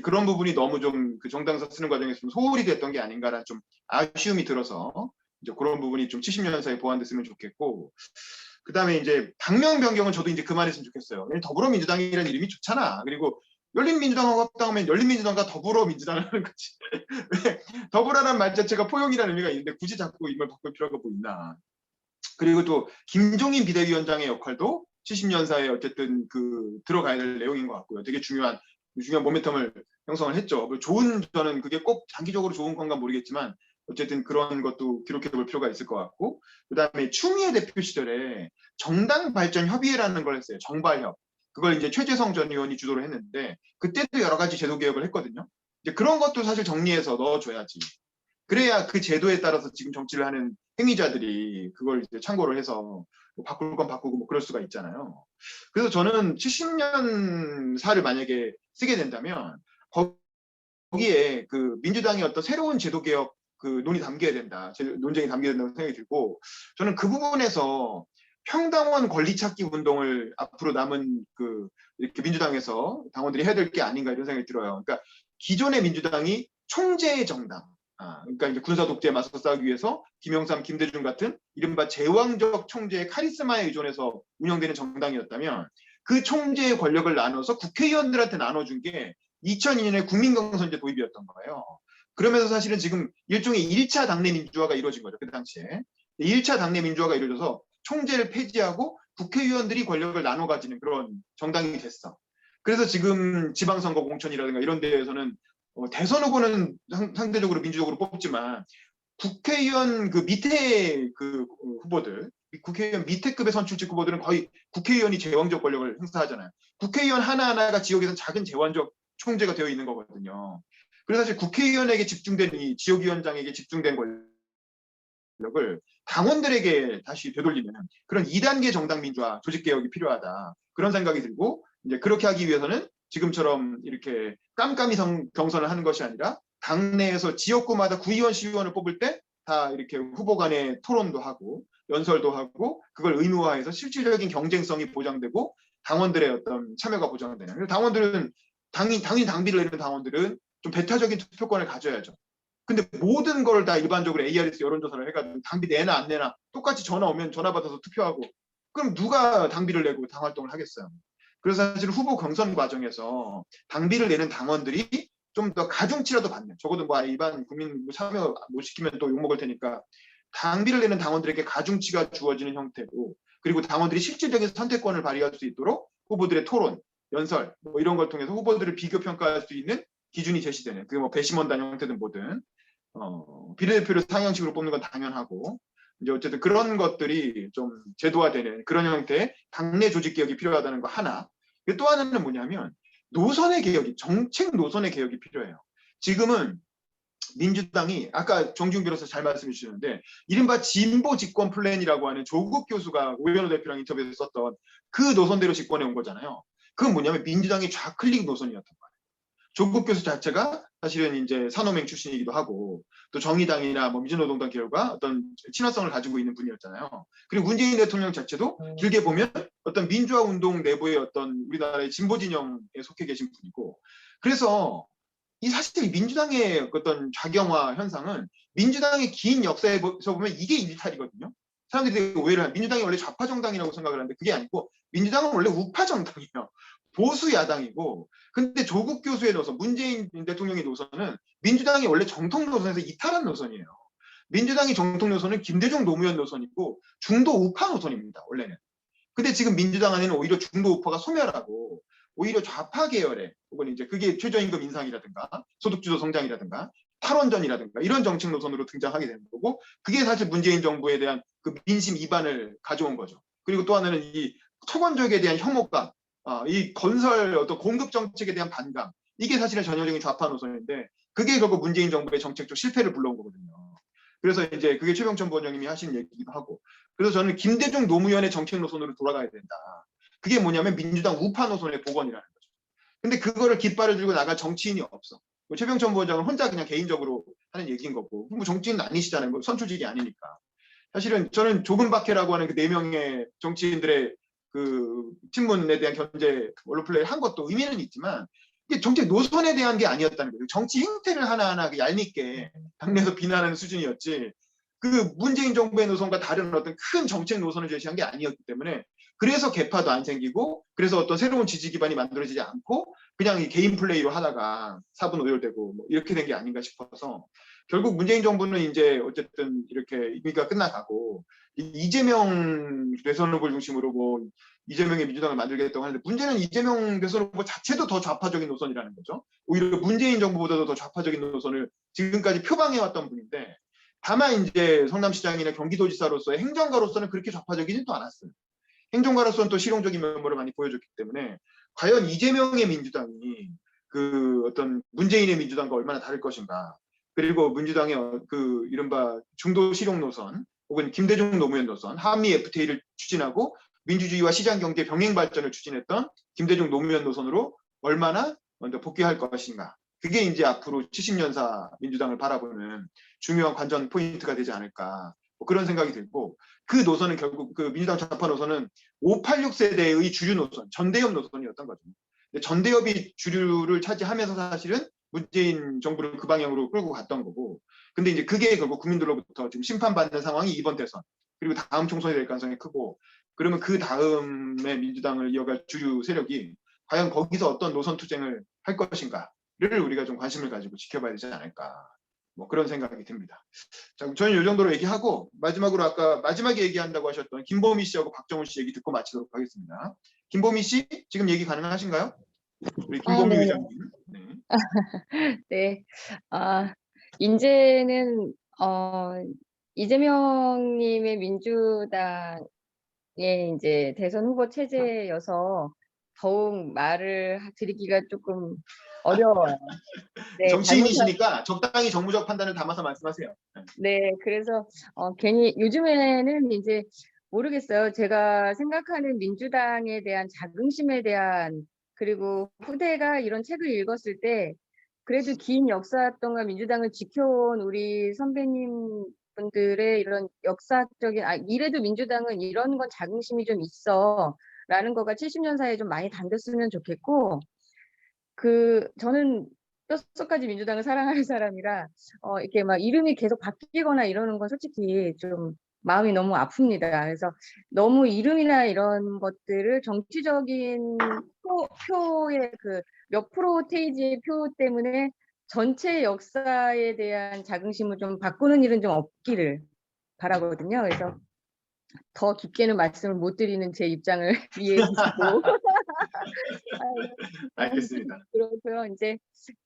그런 부분이 너무 좀 그 정당사 쓰는 과정에서 좀 소홀히 됐던 게 아닌가라는 좀 아쉬움이 들어서 이제 그런 부분이 좀 70년사에 보완됐으면 좋겠고 그다음에 이제 당명 변경은 저도 이제 그만했으면 좋겠어요. 더불어민주당이라는 이름이 좋잖아. 그리고 열린민주당하고 합당하면 열린민주당과 더불어민주당을 하는 거지. 더불어라는 말 자체가 포용이라는 의미가 있는데 굳이 자꾸 이걸 바꿀 필요가 뭐 있나. 그리고 또 김종인 비대위원장의 역할도 70년사에 어쨌든 그 들어가야 될 내용인 것 같고요. 되게 중요한 모멘텀을 형성을 했죠. 저는 그게 꼭 장기적으로 좋은 건가 모르겠지만 어쨌든 그런 것도 기록해 볼 필요가 있을 것 같고 그다음에 추미애 대표 시절에 정당 발전 협의회라는 걸 했어요. 정발협. 그걸 이제 최재성 전 의원이 주도를 했는데 그때도 여러 가지 제도 개혁을 했거든요. 이제 그런 것도 사실 정리해서 넣어줘야지. 그래야 그 제도에 따라서 지금 정치를 하는 행위자들이 그걸 이제 참고를 해서 뭐 바꿀 건 바꾸고 뭐 그럴 수가 있잖아요. 그래서 저는 70년사를 만약에 쓰게 된다면 거기에 그 민주당의 어떤 새로운 제도 개혁 그 논의 담겨야 된다. 논쟁이 담겨야 된다고 생각이 들고 저는 그 부분에서 평당원 권리 찾기 운동을 앞으로 남은 그 이렇게 민주당에서 당원들이 해야 될 게 아닌가 이런 생각이 들어요. 그러니까 기존의 민주당이 총재의 정당, 그러니까 이제 군사 독재에 맞서 싸우기 위해서 김영삼, 김대중 같은 이른바 제왕적 총재의 카리스마에 의존해서 운영되는 정당이었다면 그 총재의 권력을 나눠서 국회의원들한테 나눠준 게 2002년에 국민경선제 도입이었던 거예요. 그러면서 사실은 지금 일종의 1차 당내 민주화가 이루어진 거죠. 그 당시에. 1차 당내 민주화가 이루어져서 총재를 폐지하고 국회의원들이 권력을 나눠 가지는 그런 정당이 됐어. 그래서 지금 지방선거 공천이라든가 이런 데에서는 대선 후보는 상대적으로 민주적으로 뽑지만 국회의원 그 밑에 그 후보들, 국회의원 밑에급의 선출직 후보들은 거의 국회의원이 제왕적 권력을 행사하잖아요. 국회의원 하나하나가 지역에서 작은 제왕적 총재가 되어 있는 거거든요. 그래서 사실 국회의원에게 집중된 이 지역위원장에게 집중된 권력을 당원들에게 다시 되돌리는 그런 2단계 정당 민주화 조직 개혁이 필요하다. 그런 생각이 들고 이제 그렇게 하기 위해서는 지금처럼 이렇게 깜깜이 경선을 하는 것이 아니라 당내에서 지역구마다 구의원, 시의원을 뽑을 때 다 이렇게 후보 간의 토론도 하고 연설도 하고 그걸 의무화해서 실질적인 경쟁성이 보장되고 당원들의 어떤 참여가 보장되는. 당원들은 당연히 당비를 내는 당원들은 좀 배타적인 투표권을 가져야죠. 근데 모든 걸 다 일반적으로 ARS 여론조사를 해가지고 당비 내나 안 내나 똑같이 전화 오면 전화 받아서 투표하고 그럼 누가 당비를 내고 당 활동을 하겠어요. 그래서 사실 후보 경선 과정에서 당비를 내는 당원들이 좀 더 가중치라도 받는, 적어도 뭐 일반 국민 참여 못 시키면 또 욕먹을 테니까 당비를 내는 당원들에게 가중치가 주어지는 형태고, 그리고 당원들이 실질적인 선택권을 발휘할 수 있도록 후보들의 토론, 연설 뭐 이런 걸 통해서 후보들을 비교 평가할 수 있는 기준이 제시되는, 그게 뭐 배심원단 형태든 뭐든 비례대표를 상향식으로 뽑는 건 당연하고, 이제 어쨌든 그런 것들이 좀 제도화되는 그런 형태의 당내 조직 개혁이 필요하다는 거 하나. 또 하나는 뭐냐면 노선의 개혁이, 정책 노선의 개혁이 필요해요. 지금은 민주당이 아까 정지훈 변호사 잘 말씀해 주셨는데 이른바 진보 집권 플랜이라고 하는 조국 교수가 오연호 대표랑 인터뷰에서 썼던 그 노선대로 집권해 온 거잖아요. 그건 뭐냐면 민주당의 좌클릭 노선이었던 거예요. 조국 교수 자체가 사실은 이제 산호맹 출신이기도 하고 또 정의당이나 뭐 민주노동당 계열과 어떤 친화성을 가지고 있는 분이었잖아요. 그리고 문재인 대통령 자체도 길게 보면 어떤 민주화 운동 내부의 어떤 우리나라의 진보 진영에 속해 계신 분이고, 그래서 이 사실 민주당의 어떤 좌경화 현상은 민주당의 긴 역사에서 보면 이게 일탈이거든요. 사람들이 되게 오해를 하는, 민주당이 원래 좌파 정당이라고 생각을 하는데 그게 아니고 민주당은 원래 우파 정당이에요. 보수 야당이고, 근데 조국 교수의 노선, 문재인 대통령의 노선은 민주당이 원래 정통 노선에서 이탈한 노선이에요. 민주당의 정통 노선은 김대중 노무현 노선이고 중도 우파 노선입니다, 원래는. 근데 지금 민주당 안에는 오히려 중도 우파가 소멸하고 오히려 좌파 계열의, 혹은 이제 그게 최저임금 인상이라든가 소득주도 성장이라든가 탈원전이라든가 이런 정책 노선으로 등장하게 되는 거고, 그게 사실 문재인 정부에 대한 그 민심 이반을 가져온 거죠. 그리고 또 하나는 이 토건족에 대한 혐오감, 이 건설 어떤 공급 정책에 대한 반감, 이게 사실은 전형적인 좌파 노선인데 그게 결국 문재인 정부의 정책적 실패를 불러온 거거든요. 그래서 이제 그게 최병천 부원장님이 하신 얘기기도 하고, 그래서 저는 김대중 노무현의 정책 노선으로 돌아가야 된다. 그게 뭐냐면 민주당 우파 노선의 복원이라는 거죠. 근데 그거를 깃발을 들고 나갈 정치인이 없어. 최병천 부원장은 혼자 그냥 개인적으로 하는 얘기인 거고, 뭐 정치인은 아니시잖아요. 뭐 선출직이 아니니까. 사실은 저는 조금 박해라고 하는 그 4명의 정치인들의 그 친문에 대한 견제 언론플레이를 한 것도 의미는 있지만 이게 정책 노선에 대한 게 아니었다는 거예요. 정치 행태를 하나하나 얄밉게 당내에서 비난하는 수준이었지, 그 문재인 정부의 노선과 다른 어떤 큰 정책 노선을 제시한 게 아니었기 때문에, 그래서 개파도 안 생기고 그래서 어떤 새로운 지지 기반이 만들어지지 않고 그냥 이 개인 플레이로 하다가 사분 오열되고 뭐 이렇게 된 게 아닌가 싶어서, 결국 문재인 정부는 이제 어쨌든 이렇게 임기가 끝나가고 이재명 대선 후보를 중심으로 뭐 이재명의 민주당을 만들겠다고 하는데, 문제는 이재명 대선 후보 자체도 더 좌파적인 노선이라는 거죠. 오히려 문재인 정부보다도 더 좌파적인 노선을 지금까지 표방해왔던 분인데, 다만 이제 성남시장이나 경기도지사로서의 행정가로서는 그렇게 좌파적이진 또 않았어요. 행정가로서는 또 실용적인 면모를 많이 보여줬기 때문에 과연 이재명의 민주당이 그 어떤 문재인의 민주당과 얼마나 다를 것인가, 그리고 민주당의 그 이른바 중도 실용 노선 혹은 김대중 노무현 노선, 한미 FTA를 추진하고 민주주의와 시장 경제 병행 발전을 추진했던 김대중 노무현 노선으로 얼마나 먼저 복귀할 것인가, 그게 이제 앞으로 70년사 민주당을 바라보는 중요한 관전 포인트가 되지 않을까, 뭐 그런 생각이 들고, 그 노선은 결국 그 민주당 좌파 노선은 586 세대의 주류 노선, 전대협 노선이었던 거죠. 근데 전대협이 주류를 차지하면서 사실은 문재인 정부를 그 방향으로 끌고 갔던 거고, 근데 이제 그게 결국 국민들로부터 지금 심판받는 상황이 이번 대선 그리고 다음 총선이 될 가능성이 크고, 그러면 그 다음에 민주당을 이어갈 주류 세력이 과연 거기서 어떤 노선 투쟁을 할 것인가를 우리가 좀 관심을 가지고 지켜봐야 되지 않을까, 뭐 그런 생각이 듭니다. 자, 저는 이 정도로 얘기하고 마지막으로 아까 마지막에 얘기한다고 하셨던 김보미 씨하고 박정훈 씨 얘기 듣고 마치도록 하겠습니다. 김보미 씨 지금 얘기 가능하신가요? 우리 김보미 네. 의장님. 네. 네. 이제는 이재명님의 민주당의 이제 대선 후보 체제여서 더욱 말을 드리기가 조금 어려워요. 네, 정치인이시니까 적당히 정무적 판단을 담아서 말씀하세요. 네, 그래서 괜히 요즘에는 이제 모르겠어요. 제가 생각하는 민주당에 대한 자긍심에 대한 그리고 후대가 이런 책을 읽었을 때 그래도 긴 역사 동안 민주당을 지켜온 우리 선배님 분들의 이런 역사적인 이래도 민주당은 이런 건 자긍심이 좀 있어 라는 거가 70년 사이에 좀 많이 담겼으면 좋겠고 저는 뼛속까지 민주당을 사랑하는 사람이라 이렇게 막 이름이 계속 바뀌거나 이러는 건 솔직히 좀 마음이 너무 아픕니다. 그래서 너무 이름이나 이런 것들을 정치적인 표의 그 몇 프로테이지 표 때문에 전체 역사에 대한 자긍심을 좀 바꾸는 일은 좀 없기를 바라거든요. 그래서 더 깊게는 말씀을 못 드리는 제 입장을 이해해 주시고. 알겠습니다. 그렇고요.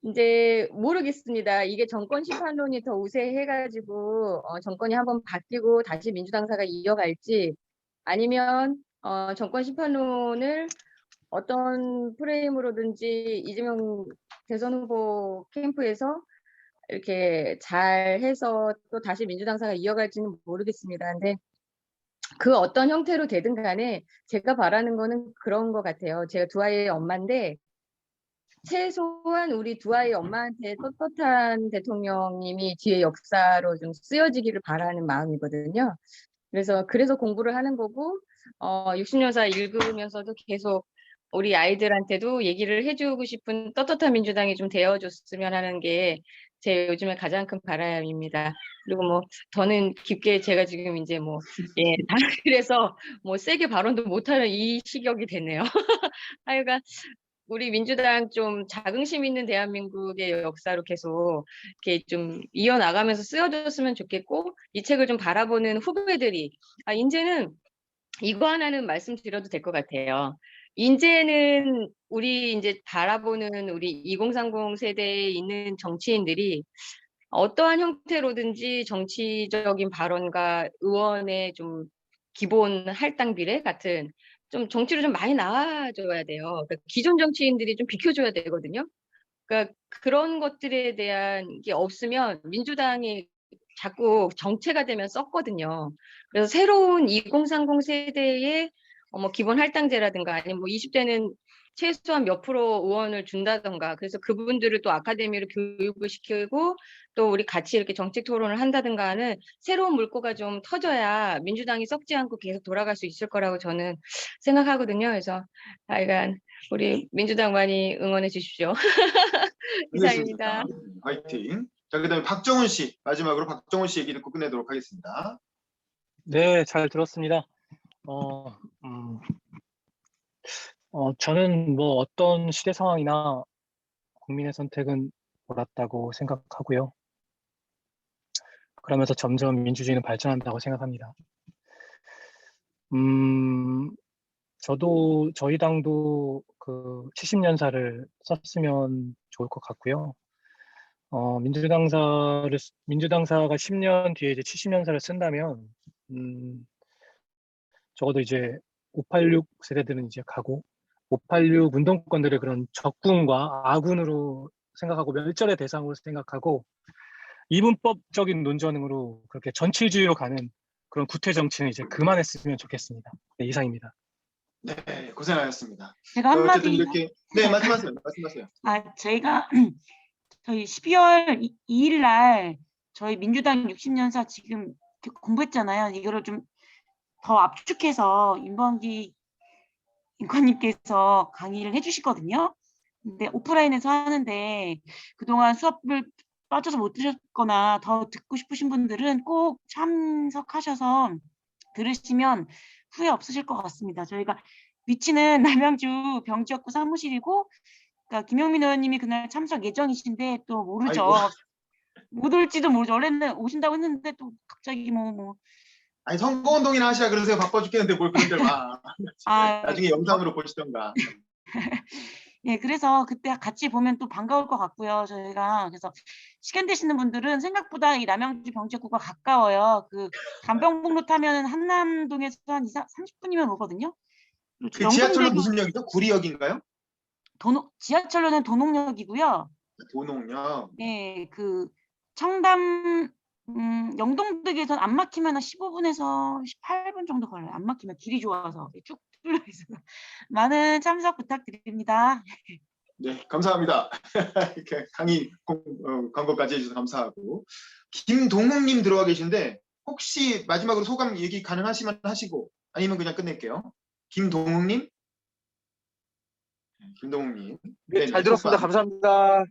이제 모르겠습니다. 이게 정권 심판론이 더 우세해가지고 정권이 한번 바뀌고 다시 민주당사가 이어갈지 아니면 정권 심판론을 어떤 프레임으로든지 이재명 대선 후보 캠프에서 이렇게 잘 해서 또 다시 민주당사가 이어갈지는 모르겠습니다. 근데 그 어떤 형태로 되든 간에 제가 바라는 거는 그런 것 같아요. 제가 두 아이의 엄마인데 최소한 우리 두 아이 엄마한테 떳떳한 대통령님이 뒤에 역사로 좀 쓰여지기를 바라는 마음이거든요. 그래서 공부를 하는 거고 60년사 읽으면서도 계속 우리 아이들한테도 얘기를 해주고 싶은 떳떳한 민주당이 좀 되어줬으면 하는 게 제 요즘에 가장 큰 바람입니다. 그리고 뭐 더는 깊게 제가 지금 이제 그래서 세게 발언도 못하는 이 시격이 됐네요. 하여간 우리 민주당 좀 자긍심 있는 대한민국의 역사로 계속 이렇게 좀 이어나가면서 쓰여줬으면 좋겠고 이 책을 좀 바라보는 후배들이 이제는 이거 하나는 말씀드려도 될 것 같아요. 이제는 우리 이제 바라보는 우리 2030 세대에 있는 정치인들이 어떠한 형태로든지 정치적인 발언과 의원의 좀 기본 할당 비례 같은 좀 정치로 좀 많이 나와줘야 돼요. 그러니까 기존 정치인들이 좀 비켜줘야 되거든요. 그러니까 그런 것들에 대한 게 없으면 민주당이 자꾸 정체가 되면 썩거든요. 그래서 새로운 2030 세대의 기본 할당제라든가 아니면 20대는 최소한 몇 프로 의원을 준다던가 그래서 그분들을 또 아카데미로 교육을 시키고 또 우리 같이 이렇게 정책 토론을 한다든가 하는 새로운 물꼬가 좀 터져야 민주당이 썩지 않고 계속 돌아갈 수 있을 거라고 저는 생각하거든요. 그래서 하여간 우리 민주당 많이 응원해 주십시오. 이상입니다. 화이팅. 자, 그다음에 박정훈 씨 마지막으로 박정훈 씨 얘기 듣고 끝내도록 하겠습니다. 네, 잘 들었습니다. 저는 뭐 어떤 시대 상황이나 국민의 선택은 옳았다고 생각하고요. 그러면서 점점 민주주의는 발전한다고 생각합니다. 저희 당도 그 70년사를 썼으면 좋을 것 같고요. 민주당사가 10년 뒤에 이제 70년사를 쓴다면, 적어도 이제 586 세대들은 이제 가고, 586 운동권들을 그런 적군과 아군으로 생각하고 멸절의 대상으로 생각하고, 이분법적인 논전으로 그렇게 전체주의로 가는 그런 구태 정치는 이제 그만했으면 좋겠습니다. 네, 이상입니다. 네, 고생하셨습니다. 제가 한마디 어쨌든 이렇게 말씀하세요. 저희가 저희 12월 2일 날 저희 민주당 60년사 지금 공부했잖아요. 이거를 좀 더 압축해서 임범기 인권님께서 강의를 해주시거든요. 근데 오프라인에서 하는데 그동안 수업을 빠져서 못 들으셨거나 더 듣고 싶으신 분들은 꼭 참석하셔서 들으시면 후회 없으실 것 같습니다. 저희가 위치는 남양주 병지역구 사무실이고, 그러니까 김영민 의원님이 그날 참석 예정이신데 또 모르죠. 아이고. 못 올지도 모르죠. 원래는 오신다고 했는데 또 갑자기 아니 선거운동이나 하시라 그러세요. 바빠 죽겠는데 뭘 그런 데를 봐. 나중에 영상으로 보시던가. 예, 그래서 그때 같이 보면 또 반가울 것 같고요. 저희가 그래서 시간 되시는 분들은 생각보다 이 남양주 병지역구가 가까워요. 그 간병북로 타면 한남동에서 한 30분이면 오거든요. 그 지하철로 무슨 역이죠? 구리역인가요? 지하철로는 도농역이고요. 도농역. 네, 그 청담 영동역에선 안 막히면 한 15분에서 18분 정도 걸려요. 안 막히면 길이 좋아서 쭉 뚫려 있어서 많은 참석 부탁드립니다. 네, 감사합니다. 이렇게 광고까지 해주셔서 감사하고. 김동욱님 들어와 계신데 혹시 마지막으로 소감 얘기 가능하시면 하시고 아니면 그냥 끝낼게요. 김동욱님. 김동욱님. 네, 네네, 잘 들었습니다. 소감. 감사합니다.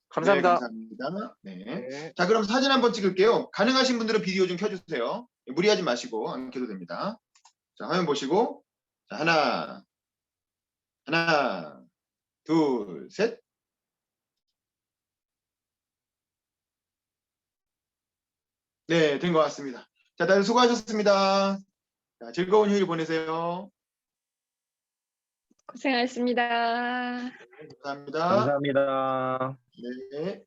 감사합니다. 네, 감사합니다. 네. 네. 자, 그럼 사진 한번 찍을게요. 가능하신 분들은 비디오 좀 켜주세요. 무리하지 마시고 안 켜도 됩니다. 자, 화면 보시고. 자, 하나, 둘, 셋. 네, 된 것 같습니다. 자, 다들 수고하셨습니다. 자, 즐거운 휴일 보내세요. 고생하셨습니다. 감사합니다. 감사합니다. 네.